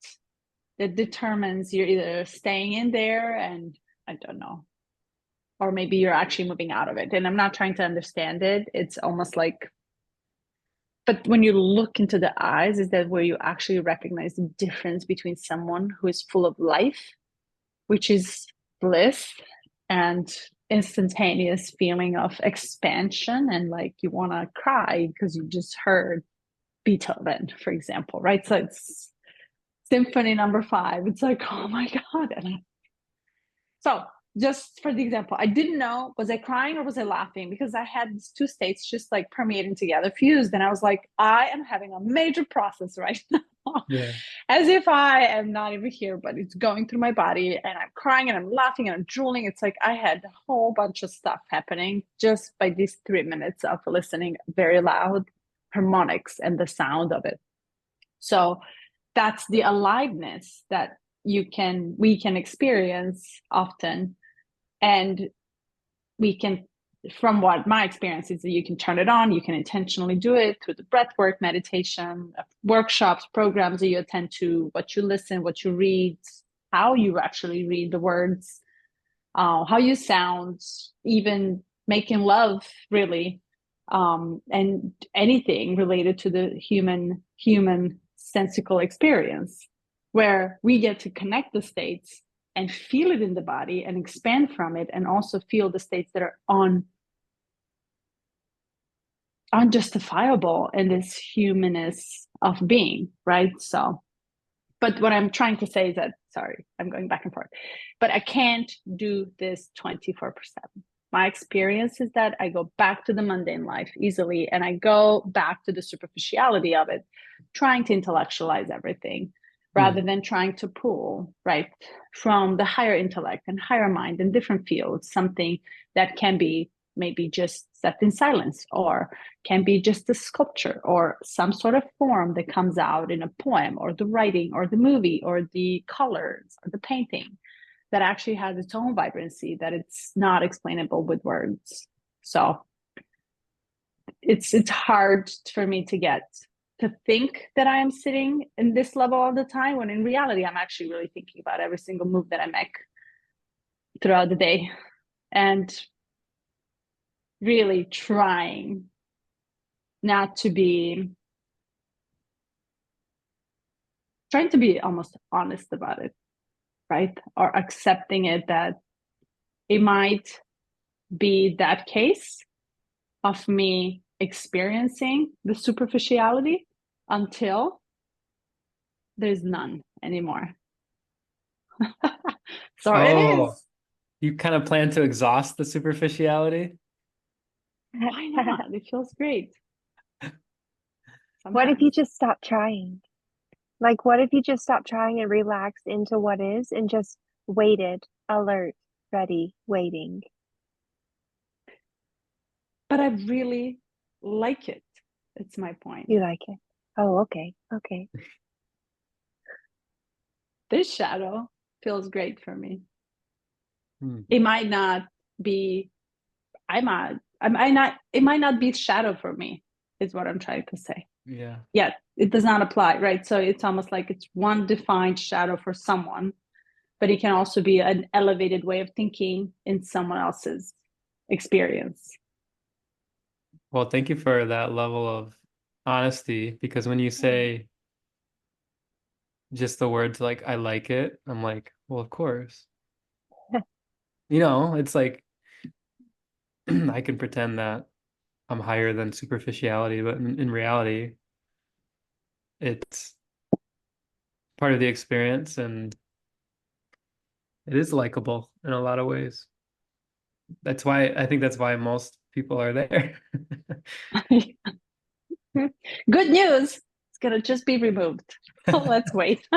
that determines you're either staying in there and I don't know, or maybe you're actually moving out of it. And I'm not trying to understand it. It's almost like, but when you look into the eyes, is that where you actually recognize the difference between someone who is full of life, which is bliss and instantaneous feeling of expansion, and like you want to cry because you just heard Beethoven, for example, right? So it's Symphony Number 5. It's like, oh my God. So just for the example, I didn't know, was I crying or was I laughing? Because I had these two states just like permeating together, fused. And I was like, I am having a major process right now. Yeah. As if I am not even here, but it's going through my body and I'm crying and I'm laughing and I'm drooling. It's like I had a whole bunch of stuff happening just by these 3 minutes of listening very loud harmonics and the sound of it. So that's the aliveness that we can experience often. And we can, from what my experience is, that you can turn it on, you can intentionally do it through the breath work, meditation, workshops, programs that you attend to, what you listen, what you read, how you actually read the words, how you sound, even making love, really, and anything related to the human sensical experience, where we get to connect the states and feel it in the body and expand from it, and also feel the states that are unjustifiable in this humanness of being, right? So, but what I'm trying to say is that, sorry, I'm going back and forth, but I can't do this 24/7. My experience is that I go back to the mundane life easily, and I go back to the superficiality of it, trying to intellectualize everything. rather than trying to pull, right, from the higher intellect and higher mind in different fields, something that can be maybe just set in silence, or can be just a sculpture or some sort of form that comes out in a poem or the writing or the movie or the colors or the painting, that actually has its own vibrancy that it's not explainable with words. So it's hard for me to think that I am sitting in this level all the time, when in reality I'm actually really thinking about every single move that I make throughout the day, and really trying not to be trying to be almost honest about it, right? Or accepting it, that it might be that case of me experiencing the superficiality until there's none anymore. So it Oh, is. you kind of plan to exhaust the superficiality? Why not? It feels great. What if you Sometimes. just stop trying? Like, what if you just stop trying and relaxed into what is and just waited, alert, ready, waiting? But I really like it. It's my point. You like it? Oh, okay. Okay. This shadow feels great for me. Hmm. It might not be, it might not be shadow for me, is what I'm trying to say. Yeah. Yeah, it does not apply, right? So it's almost like it's one defined shadow for someone, but it can also be an elevated way of thinking in someone else's experience. Well, thank you for that level of honesty, because when you say just the words like I like it, I'm like, well, of course. You know, it's like I can pretend that I'm higher than superficiality, but in reality, it's part of the experience and it is likable in a lot of ways. That's why I think that's why most people are there. Good news. It's gonna just be removed. Let's wait.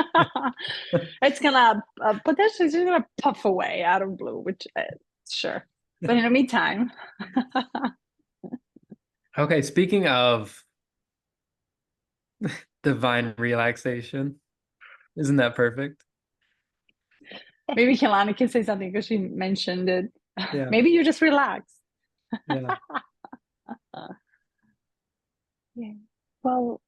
It's gonna potentially it's gonna puff away out of blue, which sure. But in the meantime, Okay, speaking of divine relaxation, isn't that perfect? maybe Kelani can say something because she mentioned it. Yeah, Maybe you just relax. yeah. Yeah. Well,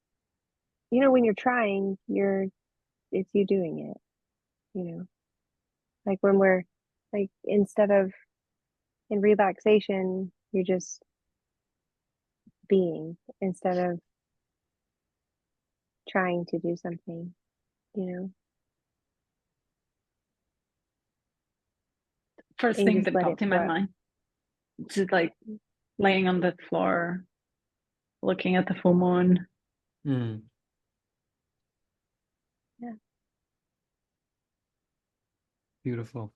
when you're trying, it's you doing it, you know. Like when we're like instead of in relaxation, you're just being instead of trying to do something, you know, First and you thing just that let it popped in my flow. mind, just like laying on the floor, looking at the full moon. Mm, Yeah. beautiful.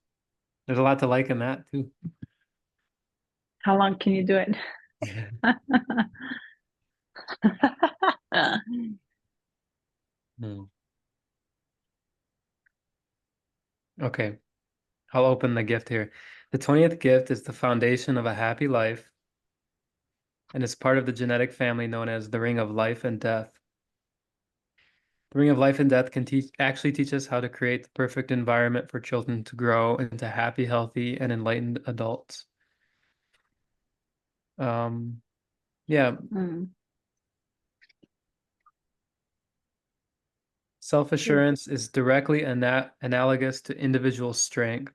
There's a lot to like in that too. How long can you do it? Mm. Okay, I'll open the gift here. The 20th gift is the foundation of a happy life and is part of the genetic family known as the ring of life and death. The ring of life and death can actually teach us how to create the perfect environment for children to grow into happy, healthy, and enlightened adults. Yeah, Mm. self-assurance is directly analogous to individual strength.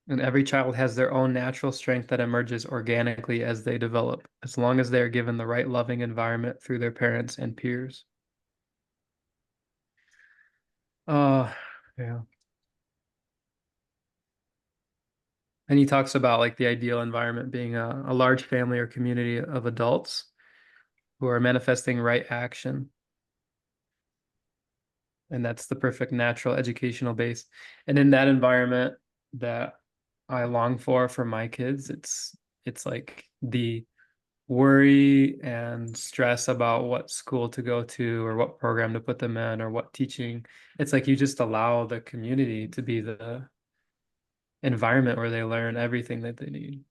And every child has their own natural strength that emerges organically as they develop, as long as they are given the right loving environment through their parents and peers. Uh, yeah. And he talks about like the ideal environment being a large family or community of adults who are manifesting right action. And that's the perfect natural educational base. And in that environment that I long for my kids, it's like the worry and stress about what school to go to or what program to put them in or what teaching. It's like you just allow the community to be the environment where they learn everything that they need.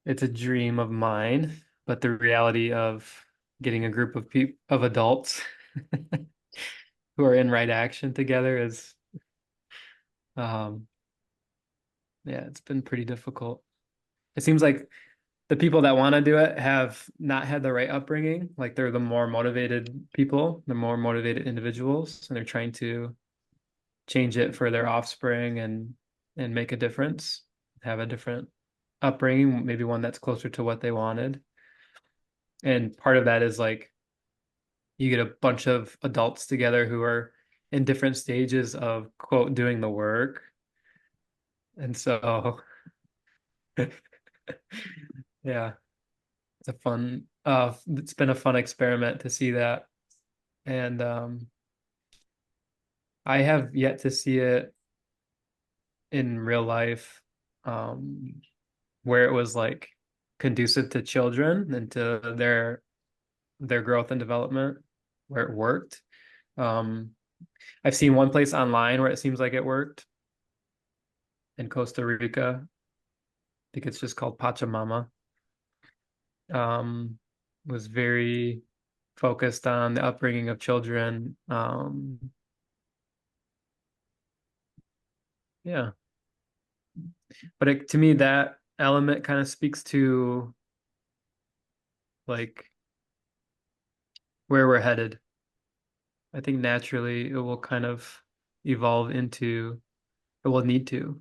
It's a dream of mine, but the reality of getting a group of people of adults who are in right action together is yeah, it's been pretty difficult. It seems like the people that want to do it have not had the right upbringing. Like they're the more motivated people, the more motivated individuals, and they're trying to change it for their offspring and make a difference, have a different upbringing, maybe one that's closer to what they wanted. And part of that is like you get a bunch of adults together who are in different stages of quote doing the work. And so yeah, it's been a fun experiment to see that. And I have yet to see it in real life, where it was like conducive to children and to their growth and development, where it worked. I've seen one place online where it seems like it worked in Costa Rica. I think it's just called Pachamama. Was very focused on the upbringing of children. Yeah. But to me, that element kind of speaks to like where we're headed. I think naturally it will kind of evolve into, it will need to.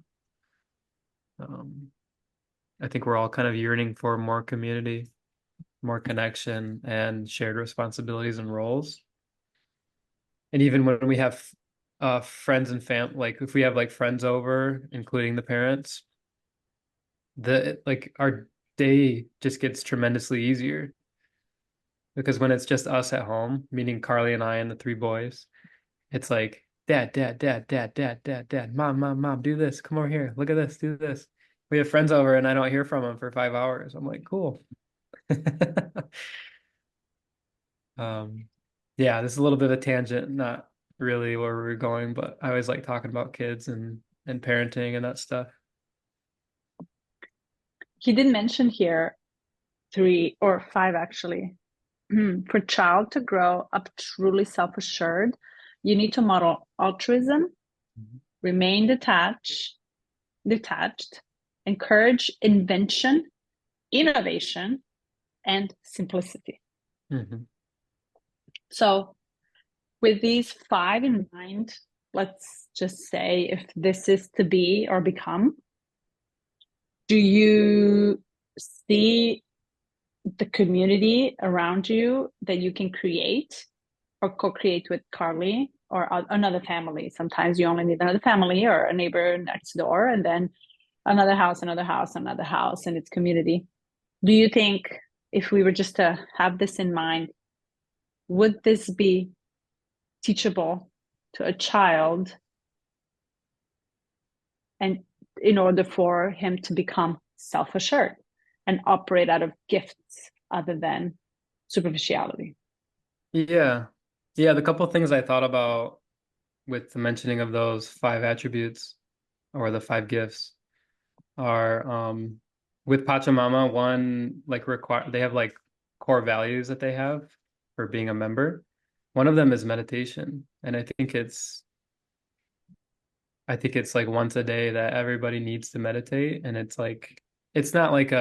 I think we're all kind of yearning for more community, more connection, and shared responsibilities and roles. And even when we have friends and like if we have like friends over, including the parents, like our day just gets tremendously easier because when it's just us at home, meaning Carly and I and the three boys, it's like dad, dad, dad, dad, dad, dad, dad, mom, mom, mom, do this. Come over here. Look at this. Do this. We have friends over and I don't hear from them for 5 hours. I'm like, cool. Yeah, this is a little bit of a tangent, not really where we're going, but I always like talking about kids and parenting and that stuff. He did mention here 3 or 5 actually. For child to grow up truly self-assured, you need to model altruism, remain detached, encourage invention, innovation, and simplicity. So with these 5 in mind, let's just say if this is to be or become, do you see the community around you that you can create or co-create with Carly or another family? Sometimes you only need another family or a neighbor next door, and then another house, another house, another house, and it's community. Do you think if we were just to have this in mind, would this be teachable to a child, and in order for him to become self-assured and operate out of gifts other than superficiality? Yeah. The couple of things I thought about with the mentioning of those 5 attributes or the 5 gifts are with Pachamama, one like they have like core values that they have for being a member. One of them is meditation. And I think it's like once a day that everybody needs to meditate. And it's like, it's not like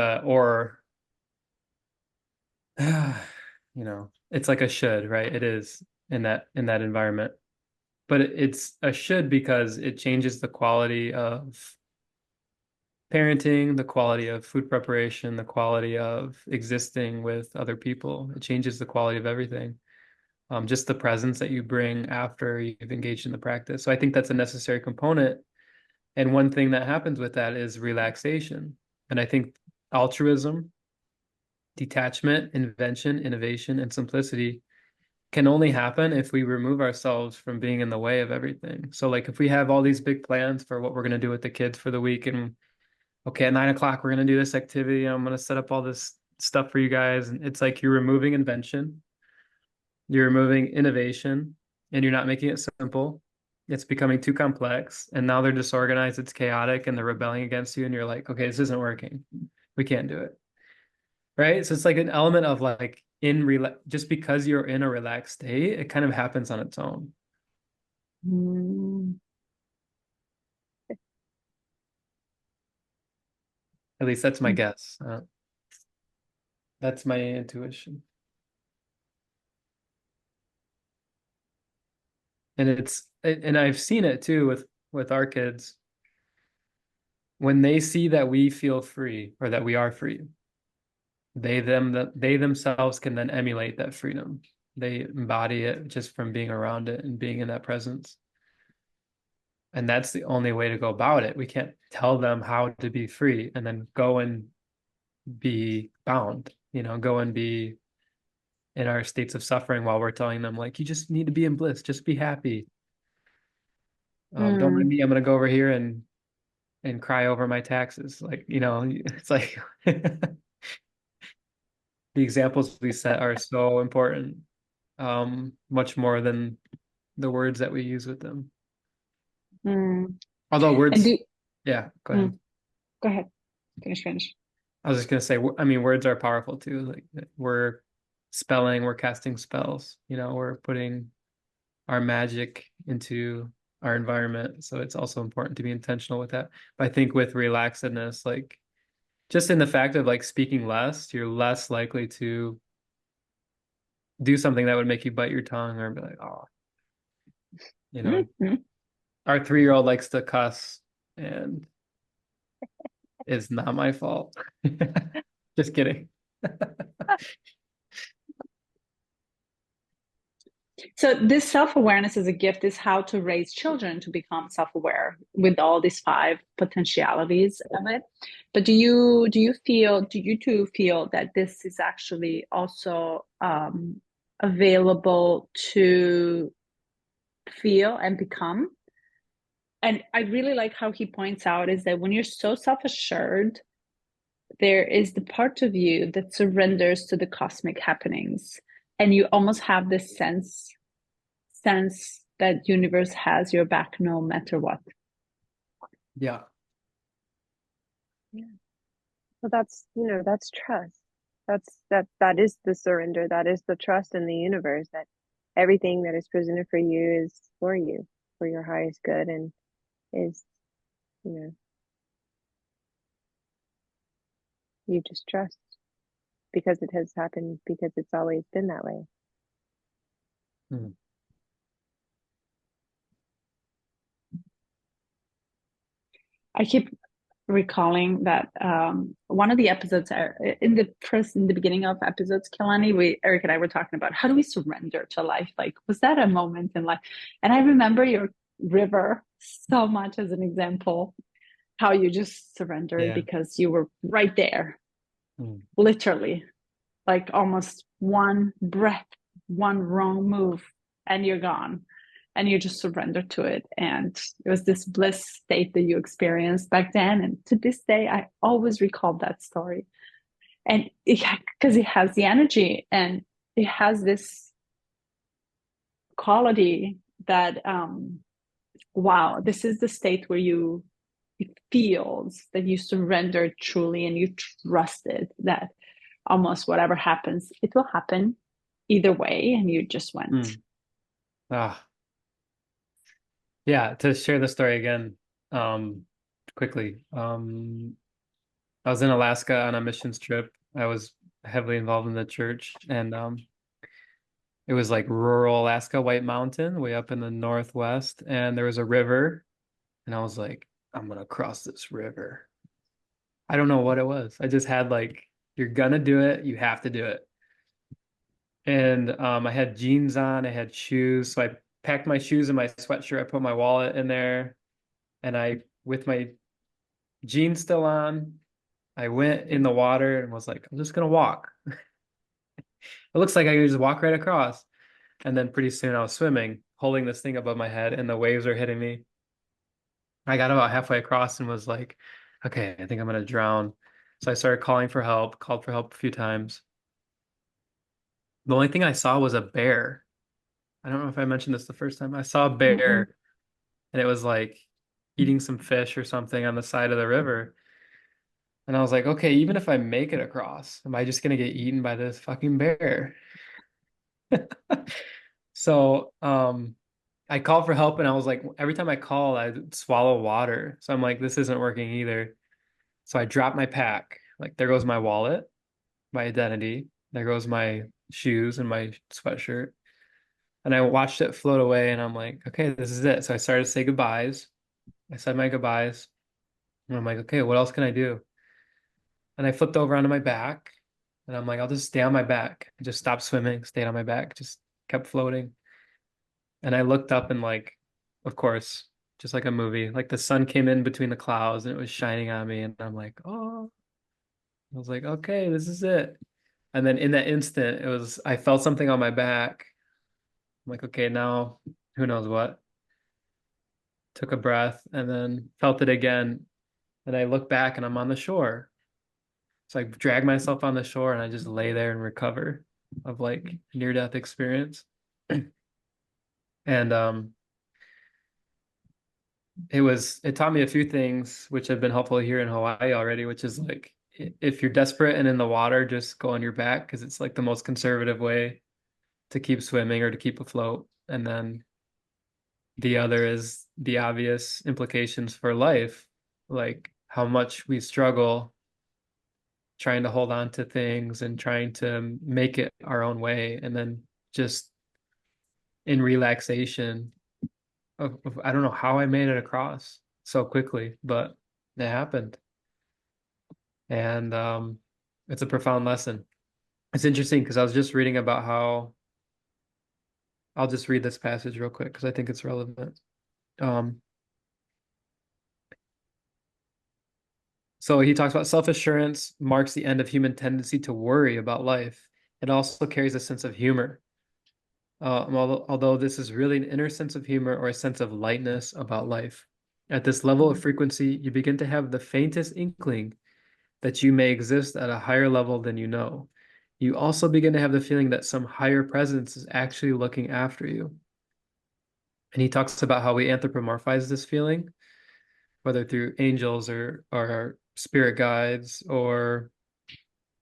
it's like a should, right? It is in that environment. But it's a should because it changes the quality of parenting, the quality of food preparation, the quality of existing with other people. It changes the quality of everything. Just the presence that you bring after you've engaged in the practice. So I think that's a necessary component. And one thing that happens with that is relaxation. And I think altruism, detachment, invention, innovation, and simplicity can only happen if we remove ourselves from being in the way of everything. So like if we have all these big plans for what we're going to do with the kids for the week and okay, at 9 o'clock, we're going to do this activity. And I'm going to set up all this stuff for you guys. And it's like you're removing invention, you're removing innovation, and you're not making it simple. It's becoming too complex. And now they're disorganized, it's chaotic, and they're rebelling against you. And you're like, okay, this isn't working. We can't do it. Right. So it's like an element of like just because you're in a relaxed state, it kind of happens on its own. Mm. At least that's my guess. That's my intuition. And I've seen it too with our kids. When they see that we feel free or that we are free, they themselves can then emulate that freedom. They embody it just from being around it and being in that presence. And that's the only way to go about it. We can't tell them how to be free and then go and be bound, go and be in our states of suffering while we're telling them, like, you just need to be in bliss, just be happy. Don't mind me, I'm gonna go over here and cry over my taxes. Like, it's like the examples we set are so important, much more than the words that we use with them. Although words, yeah, go ahead. Go ahead. Finish. I was just gonna say, I mean, words are powerful too. Like we're casting spells, we're putting our magic into our environment. So it's also important to be intentional with that. But I think with relaxedness, like just in the fact of like speaking less, you're less likely to do something that would make you bite your tongue or be like, oh, our 3-year-old likes to cuss and it's not my fault. Just kidding. So this self-awareness as a gift is how to raise children to become self-aware with all these 5 potentialities of it. But do you two feel that this is actually also available to feel and become? And I really like how he points out is that when you're so self-assured, there is the part of you that surrenders to the cosmic happenings, and you almost have this sense that universe has your back no matter what. Yeah. Well, that's trust. That is the surrender. That is the trust in the universe that everything that is presented for you is for you, for your highest good, and is, you just trust because it has happened, because it's always been that way. I keep recalling that one of the episodes in the beginning of episodes, Kelani, Eric and I were talking about how do we surrender to life? Like, was that a moment in life? And I remember your river so much as an example, how you just surrendered because you were right there, literally, like almost one breath, one wrong move, and you're gone. And you just surrender to it. And it was this bliss state that you experienced back then. And to this day, I always recall that story. And because it has the energy and it has this quality that, wow, this is the state where it feels that you surrendered truly and you trusted that almost whatever happens, it will happen either way. And you just went. Yeah, to share the story again, quickly. I was in Alaska on a missions trip. I was heavily involved in the church, and it was like rural Alaska, White Mountain, way up in the northwest, and there was a river, and I was like, I'm gonna cross this river. I don't know what it was. I just had like, you're gonna do it, you have to do it. And I had jeans on, I had shoes, so I packed my shoes in my sweatshirt. I put my wallet in there, and with my jeans still on, I went in the water and was like, I'm just gonna walk. It looks like I can just walk right across. And then pretty soon I was swimming, holding this thing above my head, and the waves are hitting me. I got about halfway across and was like, okay, I think I'm gonna drown. So I started calling for help, called for help a few times. The only thing I saw was a bear. I don't know if I mentioned this the first time. I saw a Mm-mm. bear and it was like eating some fish or something on the side of the river. And I was like, okay, even if I make it across, am I just gonna get eaten by this fucking bear? So, I called for help and I was like, every time I call, I'd swallow water. So I'm like, this isn't working either. So I dropped my pack. Like, there goes my wallet, my identity. There goes my shoes and my sweatshirt. And I watched it float away and I'm like, okay, this is it. So I started to say goodbyes. I said my goodbyes. And I'm like, okay, what else can I do? And I flipped over onto my back and I'm like, I'll just stay on my back. I just stopped swimming, stayed on my back, just kept floating. And I looked up and like, of course, just like a movie, like the sun came in between the clouds and it was shining on me. And I'm like, oh, I was like, okay, this is it. And then in that instant, I felt something on my back. I'm like, okay, now who knows what? Took a breath and then felt it again. And I look back and I'm on the shore. So I drag myself on the shore and I just lay there and recover of like near-death experience. And it taught me a few things which have been helpful here in Hawaii already, which is like if you're desperate and in the water, just go on your back because it's like the most conservative way to keep swimming or to keep afloat. And then the other is the obvious implications for life, like how much we struggle trying to hold on to things and trying to make it our own way. And then just in relaxation I don't know how I made it across so quickly, but it happened. And it's a profound lesson. It's interesting because I was just reading about how I'll just read this passage real quick because I think it's relevant. Um, so he talks about self-assurance marks the end of human tendency to worry about life. It also carries a sense of humor. Although this is really an inner sense of humor or a sense of lightness about life. At this level of frequency, you begin to have the faintest inkling that you may exist at a higher level than you know. You also begin to have the feeling that some higher presence is actually looking after you. And he talks about how we anthropomorphize this feeling, whether through angels or spirit guides or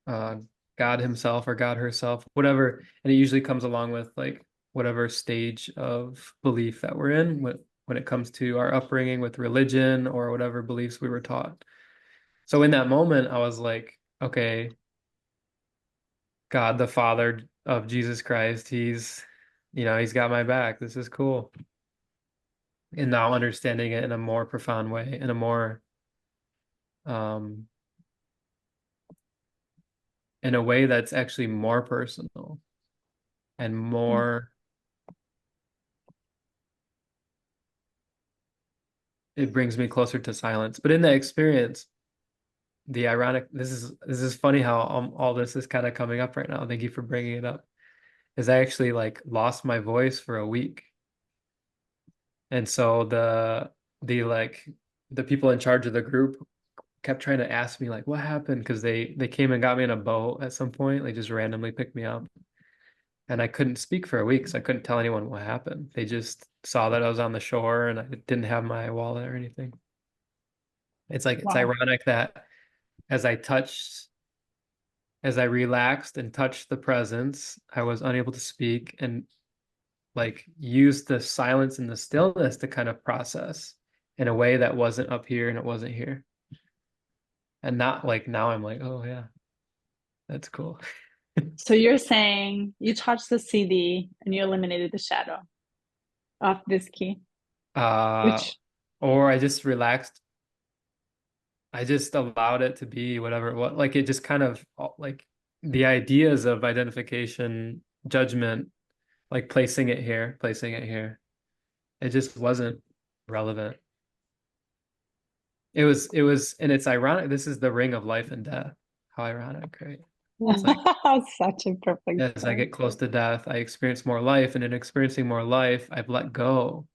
uh, God himself or God herself, whatever. And it usually comes along with like whatever stage of belief that we're in when it comes to our upbringing with religion or whatever beliefs we were taught. So in that moment, I was like, okay, God, the Father of Jesus Christ, he's got my back. This is cool. And now understanding it in a more profound way, um, in a way that's actually more personal and more, it brings me closer to silence. But in that experience, this is funny how all this is kind of coming up right now. Thank you for bringing it up. Is I actually like lost my voice for a week. And so the people in charge of the group kept trying to ask me like what happened because they came and got me in a boat at some point. They just randomly picked me up. And I couldn't speak for a week, so I couldn't tell anyone what happened. They just saw that I was on the shore and I didn't have my wallet or anything. It's Wow. ironic that as I touched as I relaxed and touched the presence, I was unable to speak and like use the silence and the stillness to kind of process in a way that wasn't up here and it wasn't here. And not like now I'm like, oh yeah, that's cool. So you're saying you touched the CD and you eliminated the shadow of this key, Uh, which or I just relaxed. I just allowed it to be whatever it was. Like it just kind of like the ideas of identification, judgment, like placing it here, placing it here. It just wasn't relevant. And it's ironic. This is the ring of life and death. How ironic, right? It's like such a perfect as I point. get close to death, I experience more life, and in experiencing more life, I've let go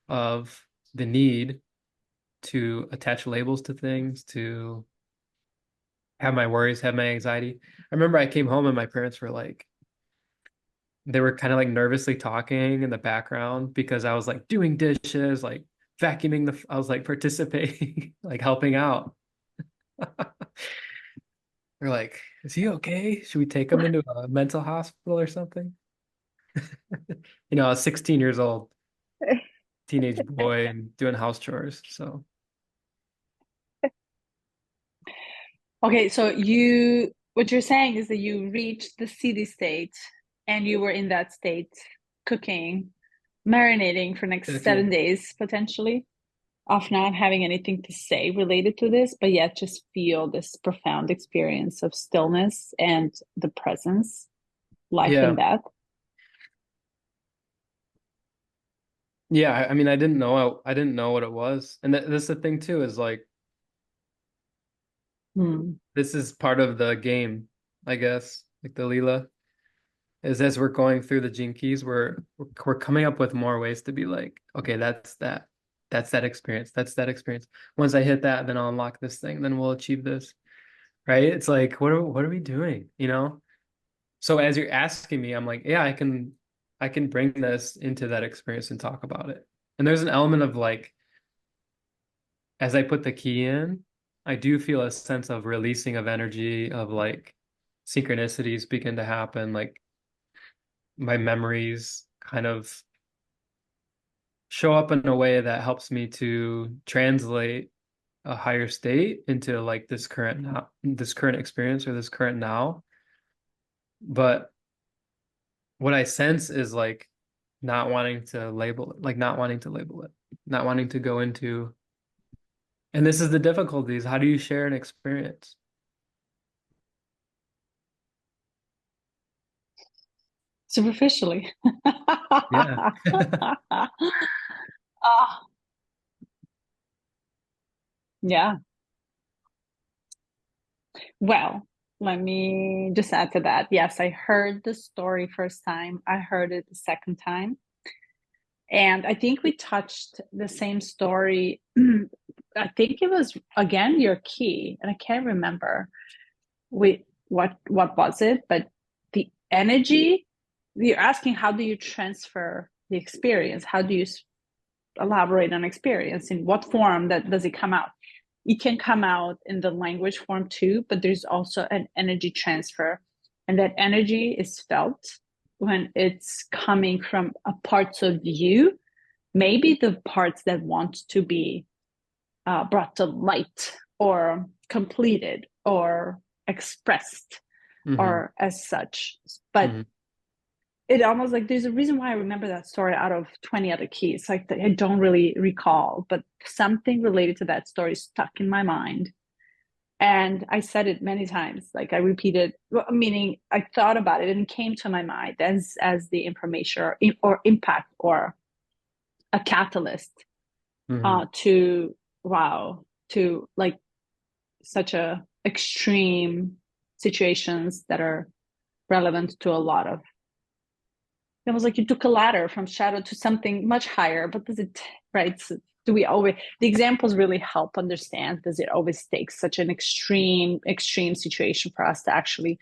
of the need to attach labels to things, to have my worries, have my anxiety. I remember I came home and my parents were like, they were kind of like nervously talking in the background because I was like doing dishes, like vacuuming I was like participating, like helping out. They're like, is he okay? Should we take him into a mental hospital or something? I was 16 years old, teenage boy, and doing house chores. So Okay, so what you're saying is that you reached the city state and you were in that state cooking, marinating for next cooking. 7 days potentially, of not having anything to say related to this, but yet just feel this profound experience of stillness and the presence, life Yeah. and death. Yeah, I mean, I didn't know what it was. And that's the thing too, is like this is part of the game, I guess, like the Leela, is as we're going through the gene keys, we're coming up with more ways to be like, okay, that's that. That's that experience. That's that experience. Once I hit that, then I'll unlock this thing, then we'll achieve this. Right? It's like, what are we doing? So as you're asking me, I'm like, yeah, I can bring this into that experience and talk about it. And there's an element of like, as I put the key in, I do feel a sense of releasing of energy, of like synchronicities begin to happen, like my memories kind of show up in a way that helps me to translate a higher state into like this current experience or this current now. But what I sense is like not wanting to label it, like not wanting to label it, not wanting to go into, and this is the difficulties. How do you share an experience? Superficially. Yeah. Ah, yeah. Well, let me just add to that. Yes, I heard the story first time. I heard it the second time. And I think we touched the same story. I think it was again your key, and I can't remember what was it, but the energy. You're asking how do you transfer the experience? How do you elaborate on experience? In what form that does it come out? It can come out in the language form too, but there's also an energy transfer, and that energy is felt when it's coming from a parts of you, maybe the parts that want to be brought to light or completed or expressed Hmm. or as such. But Hmm. it almost like there's a reason why I remember that story out of 20 other keys. Like I don't really recall, but something related to that story stuck in my mind. And I said it many times. Like I repeated, meaning I thought about it and it came to my mind as the information or impact or a catalyst Hmm. to wow to like such a extreme situations that are relevant to a lot of. It was like you took a ladder from shadow to something much higher, but does it, right? So do we always, the examples really help understand, does it always take such an extreme situation for us to actually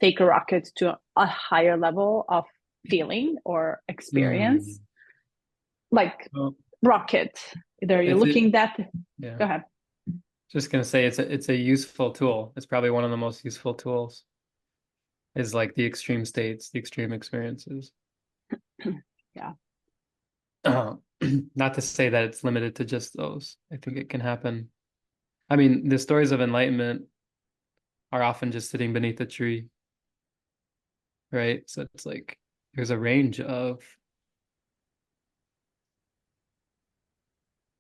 take a rocket to a higher level of feeling or experience? Hmm. Like Well, rocket, either you're it's it. looking that, Yeah. go ahead. Just gonna say it's a useful tool. It's probably one of the most useful tools is like the extreme states, the extreme experiences. Yeah. Uh, Not to say that it's limited to just those. I think it can happen. I mean, the stories of enlightenment are often just sitting beneath a tree, right? So it's like there's a range of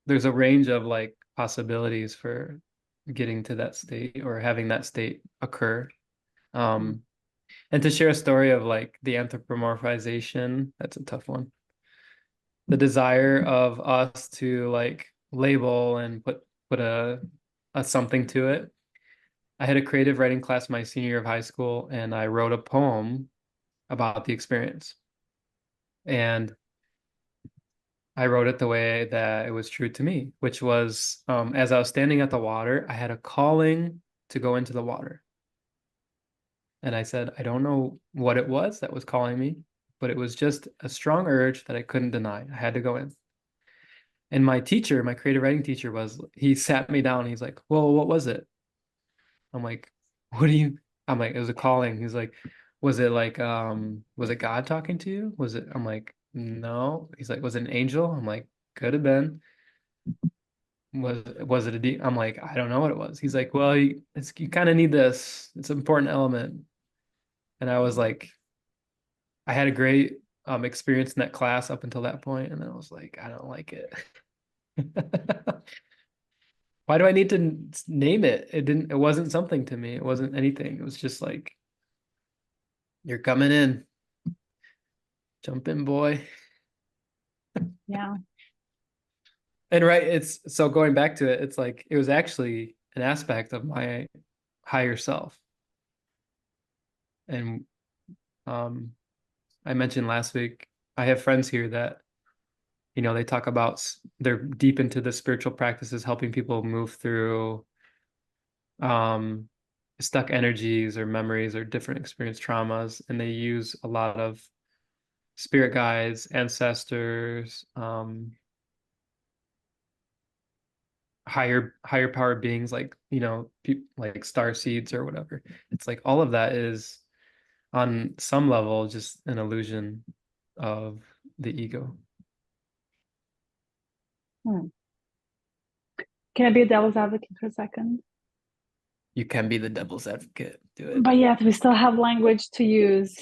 there's a range of like possibilities for getting to that state or having that state occur. Um, and to share a story of like the anthropomorphization, that's a tough one. The desire of us to like label and put a something to it. I had a creative writing class my senior year of high school, and I wrote a poem about the experience. And I wrote it the way that it was true to me, which was as I was standing at the water, I had a calling to go into the water. And I said, I don't know what it was that was calling me, but it was just a strong urge that I couldn't deny. I had to go in. And my teacher, my creative writing teacher, he sat me down. He's like, well, what was it? I'm like, what do you, I'm like, it was a calling. He's like, was it God talking to you? I'm like, no. He's like, was it an angel? I'm like, could have been. Was it a deep? I'm like, I don't know what it was. He's like, well, you kind of need this. It's an important element. And I was like, I had a great experience in that class up until that point, and then I was like, I don't like it. Why do I need to name it? It wasn't something to me. It wasn't anything. It was just like, you're coming in. Jump in, boy. Yeah. And right, it's so going back to it, it's like it was actually an aspect of my higher self. And um I mentioned last week, I have friends here that, they talk about they're deep into the spiritual practices, helping people move through um, stuck energies or memories or different experience traumas. And they use a lot of spirit guides, ancestors, higher power beings like, like star seeds or whatever. It's like all of that is on some level just an illusion of the ego. Hmm. Can I be a devil's advocate for a second? You can be the devil's advocate. Do it. But yet we still have language to use.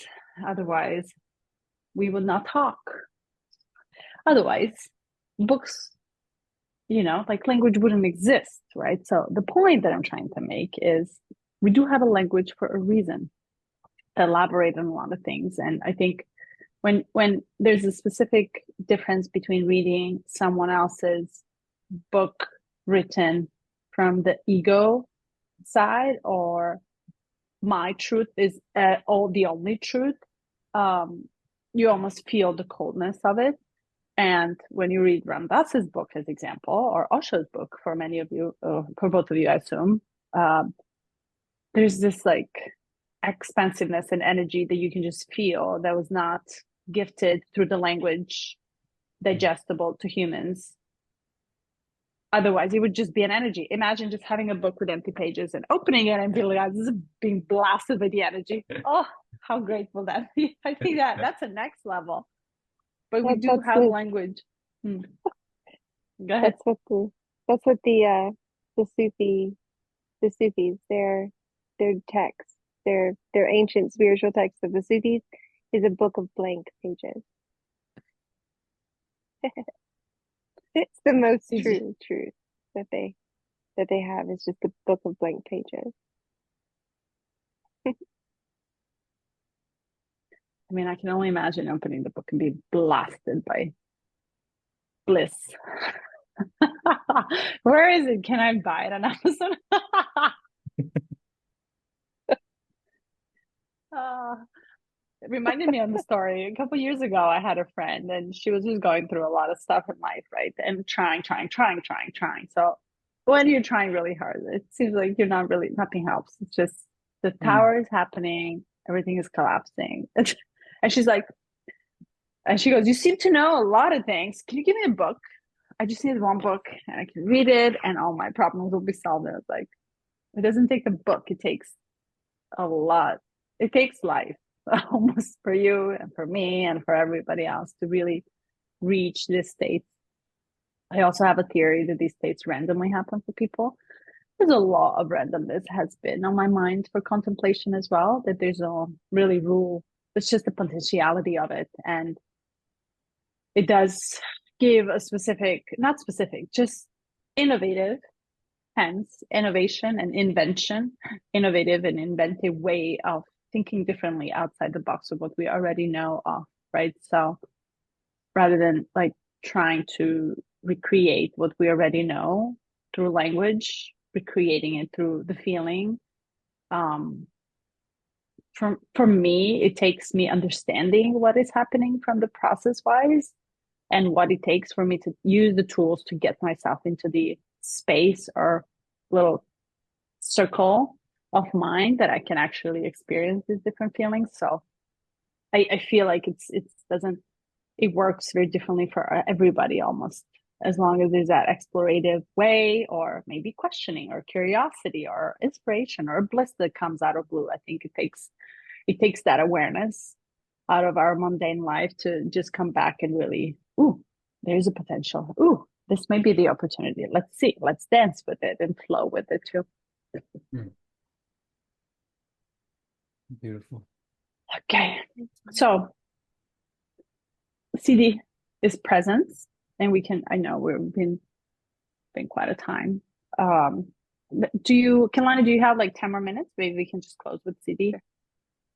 Otherwise, we would not talk. Otherwise, books, like language wouldn't exist, right? So the point that I'm trying to make is we do have a language for a reason to elaborate on a lot of things. And I think when there's a specific difference between reading someone else's book written from the ego side or my truth is all the only truth, you almost feel the coldness of it. And when you read Ram Dass's book, as example, or Osho's book, for many of you, for both of you, I assume, um, there's this like expansiveness and energy that you can just feel that was not gifted through the language digestible to humans. Otherwise, it would just be an energy. Imagine just having a book with empty pages and opening it and feeling like this is being blasted by the energy. Oh, how grateful that be. I think that's a next level. But we do have language. Hmm. Go ahead. That's what the Sufis, their text, their ancient spiritual text of the Sufis is a book of blank pages. It's the most true truth that they have is just a book of blank pages. I mean, I can only imagine opening the book and be blasted by bliss. Where is it? Can I buy it on Amazon? It reminded me of the story. A couple years ago, I had a friend and she was just going through a lot of stuff in life, right? And trying. So when you're trying really hard, it seems like you're not really, nothing helps. It's just the tower is happening, everything is collapsing. And she's like, and she goes, you seem to know a lot of things. Can you give me a book? I just need one book and I can read it and all my problems will be solved. And it's like, it doesn't take a book, it takes a lot. It takes life almost for you and for me and for everybody else to really reach this state. I also have a theory that these states randomly happen for people. There's a lot of randomness has been on my mind for contemplation as well, that there's no really rule. It's just the potentiality of it. And it does give a specific, not specific, just innovative, hence innovation and invention, innovative and inventive way of thinking differently outside the box of what we already know of, right? So rather than like trying to recreate what we already know through language, recreating it through the feeling. For me, it takes me understanding what is happening from the process wise and what it takes for me to use the tools to get myself into the space or little circle of mind that I can actually experience these different feelings. So I feel like it works very differently for everybody almost, as long as there's that explorative way, or maybe questioning or curiosity or inspiration or bliss that comes out of blue. I think it takes that awareness out of our mundane life to just come back and really, ooh, there's a potential. Ooh, this may be the opportunity. Let's see, let's dance with it and flow with it too. Beautiful. Okay, so CD is presence, and I know we've been quite a time. Lana, do you have like 10 more minutes? Maybe we can just close with CD.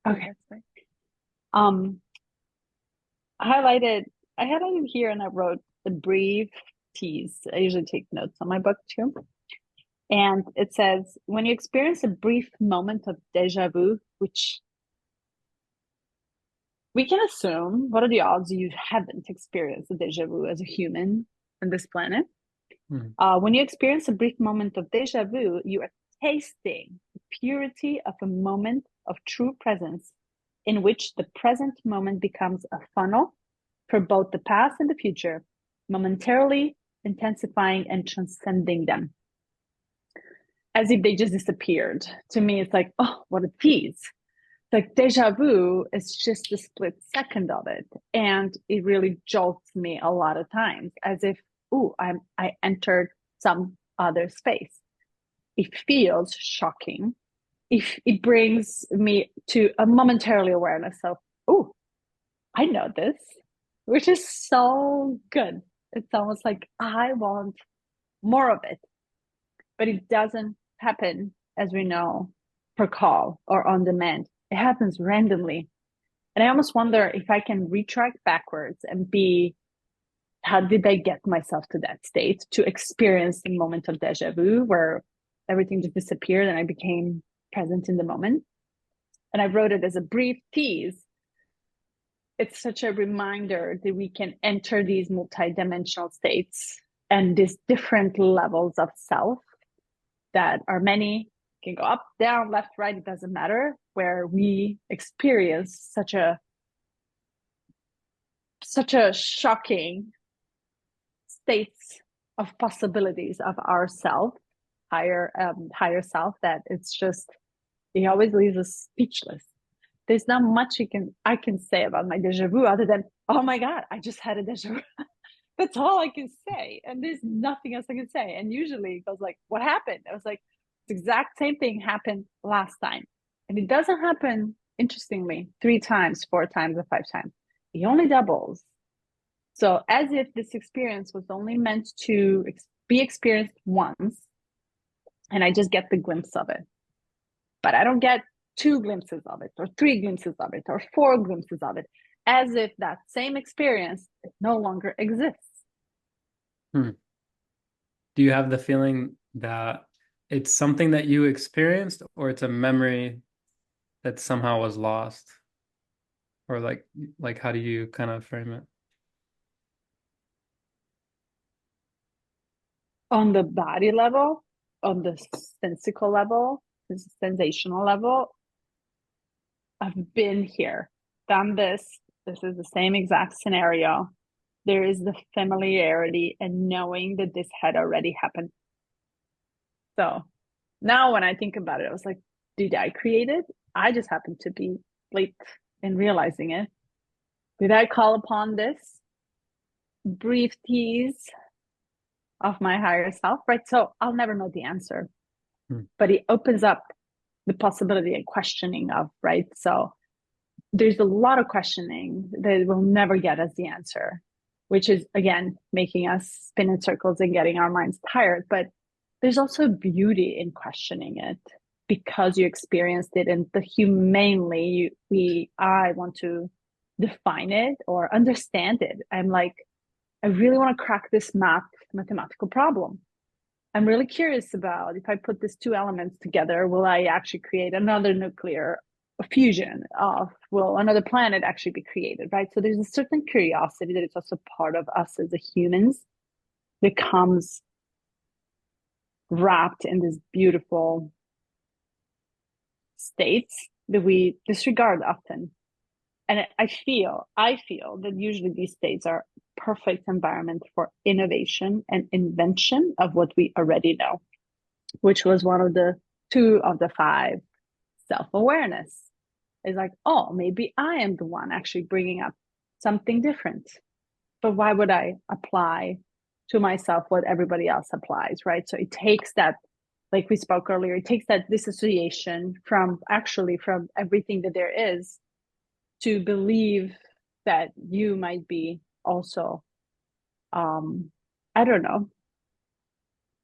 Okay. I highlighted here, and I wrote the brief tease. I usually take notes on my book too. And it says, when you experience a brief moment of deja vu, which we can assume, what are the odds you haven't experienced a deja vu as a human on this planet? When you experience a brief moment of deja vu, you are tasting the purity of a moment of true presence, in which the present moment becomes a funnel for both the past and the future, momentarily intensifying and transcending them, as if they just disappeared. To me, it's like, oh, what a tease. Like deja vu is just a split second of it. And it really jolts me a lot of times, as if, I entered some other space. It feels shocking. It brings me to a momentarily awareness of, I know this, which is so good. It's almost like I want more of it. But it doesn't happen, as we know, per call or on demand. It happens randomly. And I almost wonder if I can retract backwards and how did I get myself to that state, to experience the moment of deja vu where everything just disappeared and I became present in the moment. And I wrote it as a brief tease. It's such a reminder that we can enter these multidimensional states and these different levels of self that are many, can go up, down, left, right, it doesn't matter, where we experience such a shocking states of possibilities of ourself, higher self, that it always leaves us speechless. There's not much I can say about my deja vu other than, oh my God, I just had a deja vu. That's all I can say. And there's nothing else I can say. And usually it goes like, what happened? I was like, the exact same thing happened last time. And it doesn't happen, interestingly, 3 times, 4 times, or 5 times. It only doubles. So as if this experience was only meant to be experienced once, and I just get the glimpse of it. But I don't get 2 glimpses of it, or 3 glimpses of it, or 4 glimpses of it, as if that same experience no longer exists. Do you have the feeling that it's something that you experienced, or it's a memory that somehow was lost? Or like how do you kind of frame it? On the body level, on the sensical level, the sensational level, I've been here, done this. This is the same exact scenario. There is the familiarity and knowing that this had already happened. So now when I think about it, I was like, did I create it? I just happened to be late in realizing it. Did I call upon this brief tease of my higher self? Right. So I'll never know the answer, but it opens up the possibility and questioning of, right? So there's a lot of questioning that will never get us the answer, which is, again, making us spin in circles and getting our minds tired. But there's also beauty in questioning it, because you experienced it, and the humanely I want to define it or understand it. I'm like, I really want to crack this mathematical problem. I'm really curious about, if I put these 2 elements together, will I actually create another nuclear a fusion of, will another planet actually be created, right? So there's a certain curiosity that is also part of us as a humans that comes wrapped in this beautiful states that we disregard often. And I feel that usually these states are perfect environment for innovation and invention of what we already know, which was one of the two of the five self-awareness. Is like, oh, maybe I am the one actually bringing up something different. But why would I apply to myself what everybody else applies, right? So it takes that, like we spoke earlier, it takes that disassociation from everything that there is to believe that you might be also, I don't know,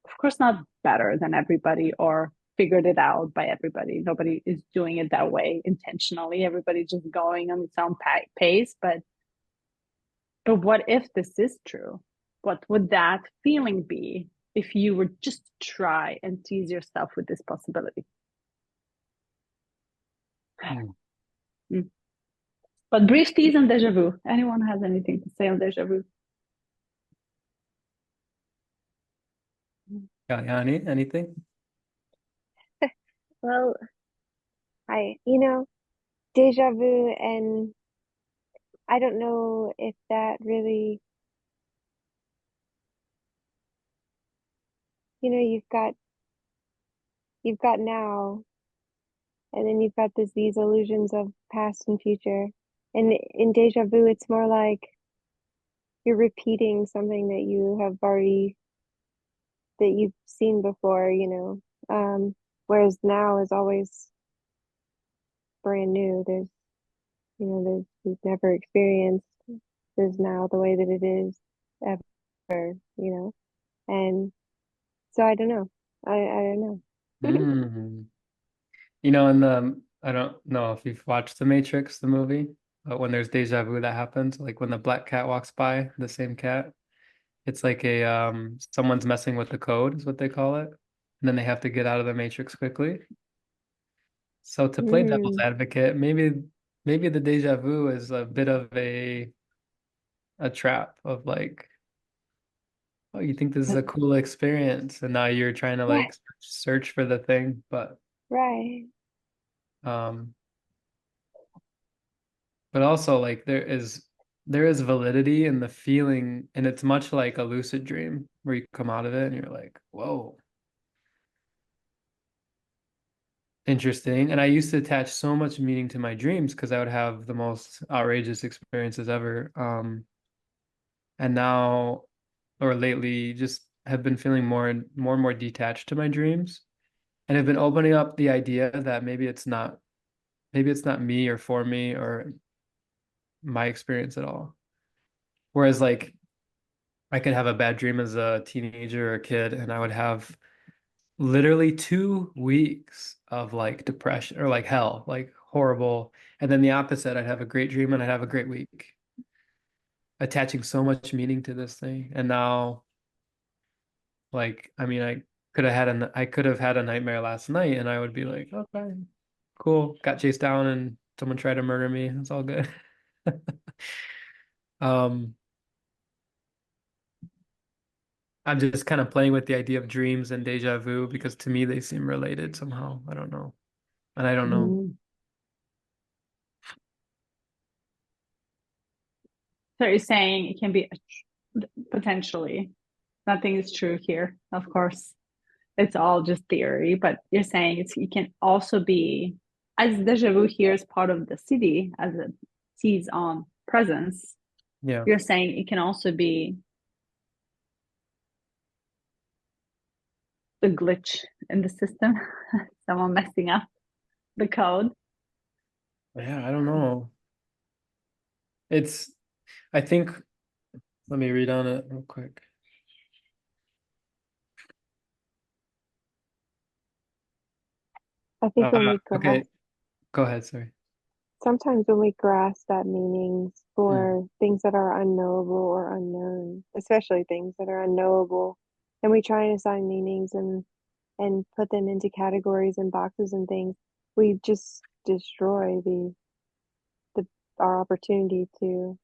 of course, not better than everybody or figured it out by everybody. Nobody is doing it that way intentionally. Everybody's just going on its own pace. But what if this is true? What would that feeling be if you were just to try and tease yourself with this possibility? Mm. But brief tease on deja vu. Anyone has anything to say on deja vu? Kalyani, anything? Well, deja vu, and I don't know if that really, you've got now, and then you've got these illusions of past and future. And in deja vu, it's more like you're repeating something that you've seen before, whereas now is always brand new. We've never experienced this now the way that it is ever, and so I don't know. I don't know. Mm. In I don't know if you've watched The Matrix, the movie, but when there's deja vu that happens, like when the black cat walks by, the same cat, it's like someone's messing with the code is what they call it. And then they have to get out of the matrix quickly. So to play devil's Mm, advocate, maybe the deja vu is a bit of a trap of like, oh, you think this is a cool experience, and now you're trying to right, like search for the thing, but right. um but also like there is validity in the feeling, and it's much like a lucid dream where you come out of it and you're like, whoa, interesting. And I used to attach so much meaning to my dreams because I would have the most outrageous experiences ever. And now, or lately, just have been feeling more and more detached to my dreams, and have been opening up the idea that maybe it's not me or for me or my experience at all. Whereas like I could have a bad dream as a teenager or a kid, and I would have literally 2 weeks of like depression or like hell, like horrible. And then the opposite, I'd have a great dream and I'd have a great week, attaching so much meaning to this thing. And now, like, I mean, I could have had a nightmare last night, and I would be like, okay, cool. Got chased down and someone tried to murder me. It's all good. Um, I'm just kind of playing with the idea of dreams and deja vu because to me they seem related somehow. I don't know. And I don't know. Mm. So you're saying it can be potentially, nothing is true here, of course. It's all just theory, but you're saying it can also be, as deja vu here is part of the city, as it sees on presence. Yeah. You're saying it can also be the glitch in the system, someone messing up the code. Yeah, I don't know. It's, I think, let me read on it real quick. I think when we Okay, grasp, go ahead, sorry. sometimes when we grasp at meanings Mm. for things that are unknowable or unknown, especially things that are unknowable, and we try and assign meanings and put them into categories and boxes and things, we just destroy the our opportunity to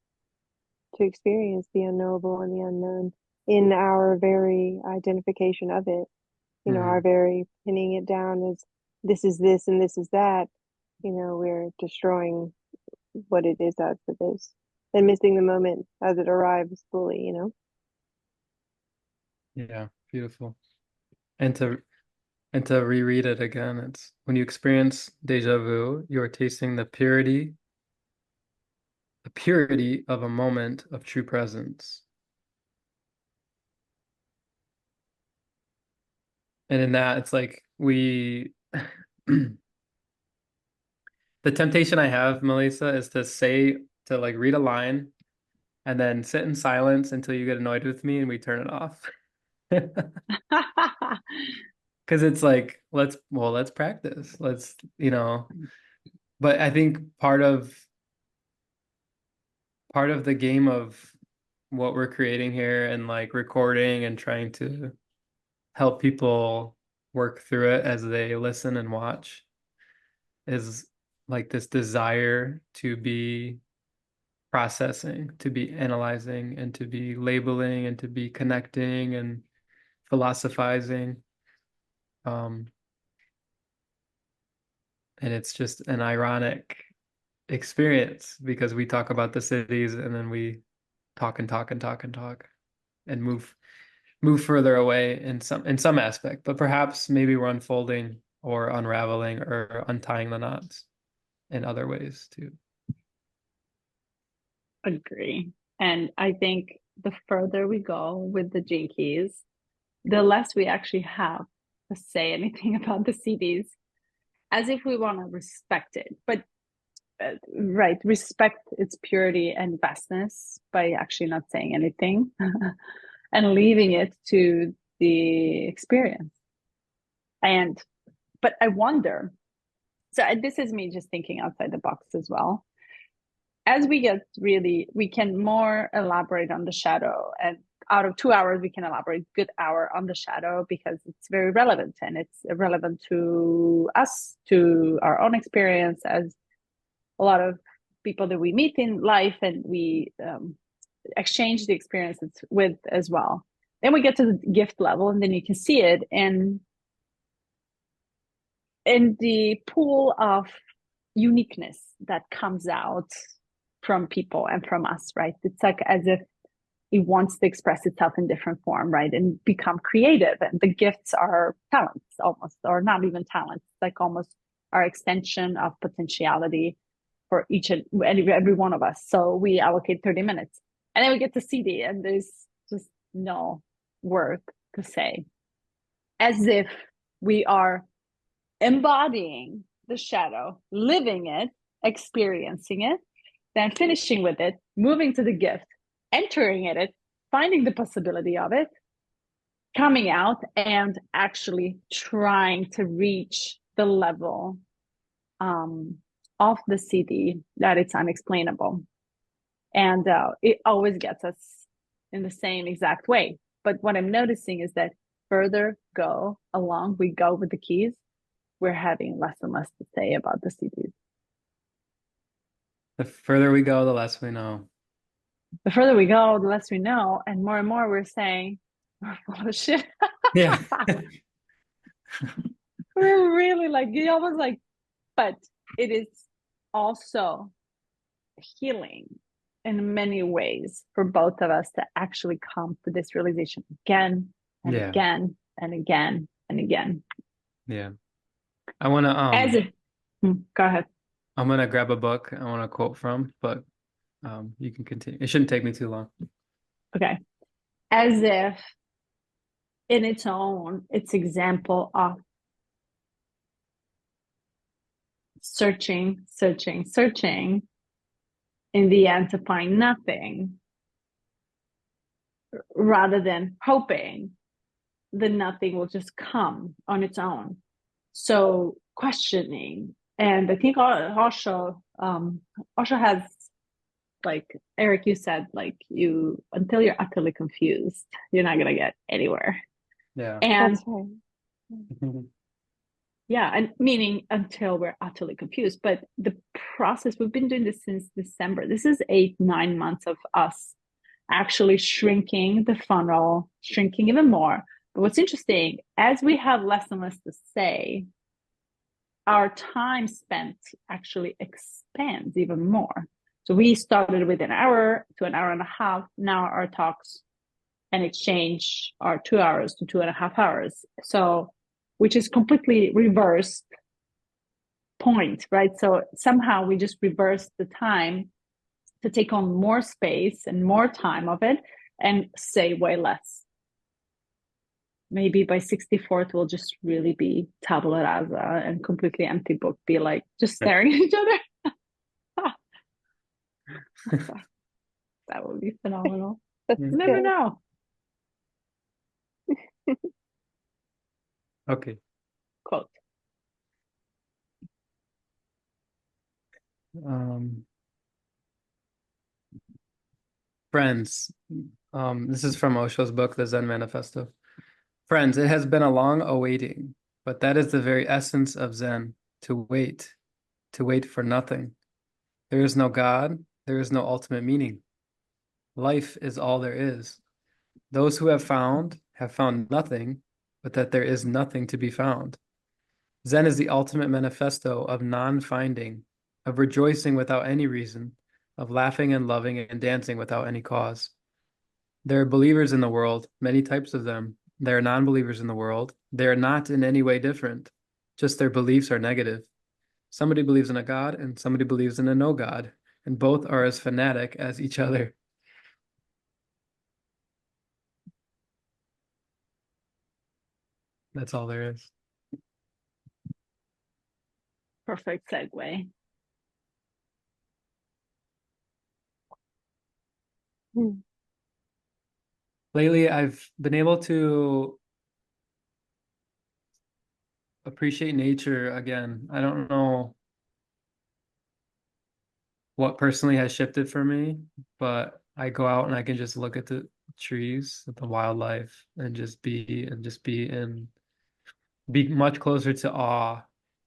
experience the unknowable and the unknown in our very identification of it. Our very pinning it down as this is this and this is that. We're destroying what it is as it is and missing the moment as it arrives fully. Yeah, beautiful. And to reread it again, it's when you experience deja vu, you're tasting the purity of a moment of true presence. And in that, it's like the temptation I have, Melissa, is to like read a line and then sit in silence until you get annoyed with me and we turn it off. Because it's like, let's practice. But I think part of the game of what we're creating here and like recording and trying to help people work through it as they listen and watch is like this desire to be processing, to be analyzing, and to be labeling, and to be connecting and philosophizing. And it's just an ironic experience because we talk about the cities and then we talk and talk and talk and talk and move further away in some aspect, but perhaps maybe we're unfolding or unraveling or untying the knots in other ways too. Agree. And I think the further we go with the gene keys, the less we actually have to say anything about the CDs, as if we want to respect it. But right, respect its purity and vastness by actually not saying anything and leaving it to the experience. But I wonder, so this is me just thinking outside the box as well. As we can more elaborate on the shadow, and out of 2 hours, we can elaborate a good hour on the shadow because it's very relevant and it's relevant to us, to our own experience as a lot of people that we meet in life and we exchange the experiences with as well. Then we get to the gift level and then you can see it in the pool of uniqueness that comes out from people and from us, right? It's like as if it wants to express itself in different form, right? And become creative. And the gifts are talents almost, or not even talents, like almost our extension of potentiality for each and every one of us. So we allocate 30 minutes and then we get to CD and there's just no word to say, as if we are embodying the shadow, living it, experiencing it, then finishing with it, moving to the gift, entering it, finding the possibility of it, coming out and actually trying to reach the level of the CD that it's unexplainable. And it always gets us in the same exact way. But what I'm noticing is that further we go with the keys, we're having less and less to say about the CDs. The further we go, the less we know. The further we go, the less we know. And more we're saying, we're full of shit. Yeah. We're really like, you almost like, but it is also healing in many ways for both of us to actually come to this realization again and again and again and again. Yeah. I want to go ahead. I'm going to grab a book I want to quote from, but you can continue. It shouldn't take me too long. Okay. As if in its own, its example of searching, in the end to find nothing, rather than hoping the nothing will just come on its own. So questioning, and I think Osho has, like Eric, you said, like until you're utterly confused, you're not gonna get anywhere. Yeah. And That's right. Yeah, and meaning until we're utterly confused. But the process, we've been doing this since December. This is 8, 9 months of us actually shrinking the funnel, shrinking even more. But what's interesting, as we have less and less to say, our time spent actually expands even more. So we started with an hour to an hour and a half. Now our talks and exchange are 2 hours to 2.5 hours. So, which is completely reversed point, right? So somehow we just reverse the time to take on more space and more time of it and say way less. Maybe by 64th, we'll just really be tabula rasa and completely empty book, be like just staring at each other. That would be phenomenal. That's You never good. know. Okay. Quote. Friends, this is from Osho's book, The Zen Manifesto. Friends, it has been a long awaiting, but that is the very essence of Zen, to wait for nothing. There is no God, there is no ultimate meaning. Life is all there is. Those who have found nothing, but that there is nothing to be found. Zen is the ultimate manifesto of non-finding, of rejoicing without any reason, of laughing and loving and dancing without any cause. There are believers in the world, many types of them. There are non-believers in the world. They are not in any way different, just their beliefs are negative. Somebody believes in a God and somebody believes in a no God, and both are as fanatic as each other. That's all there is. Perfect segue. Lately, I've been able to appreciate nature again. I don't know what personally has shifted for me, but I go out and I can just look at the trees, at the wildlife, and be much closer to awe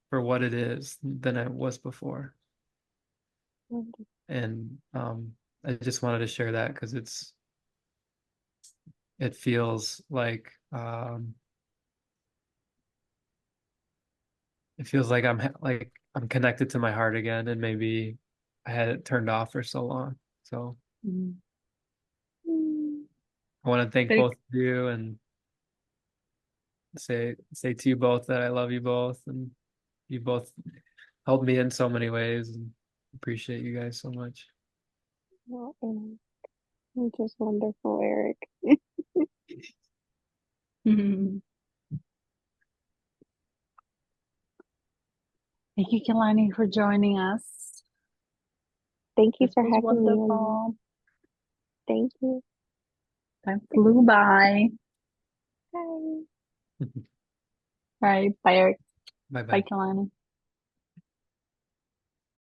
for what it is than I was before. And I just wanted to share that because it feels like I'm connected to my heart again, and maybe I had it turned off for so long. So Mm-hmm. I want to thank both of you and say to you both that I love you both, and you both helped me in so many ways, and appreciate you guys so much. Well, you're just wonderful, Eric. Thank you, Kalani, for joining us. Thank you This for was having me on. wonderful. Thank you. Time flew by. Bye. All right. Bye, Eric. Bye Bye, bye. Kalani.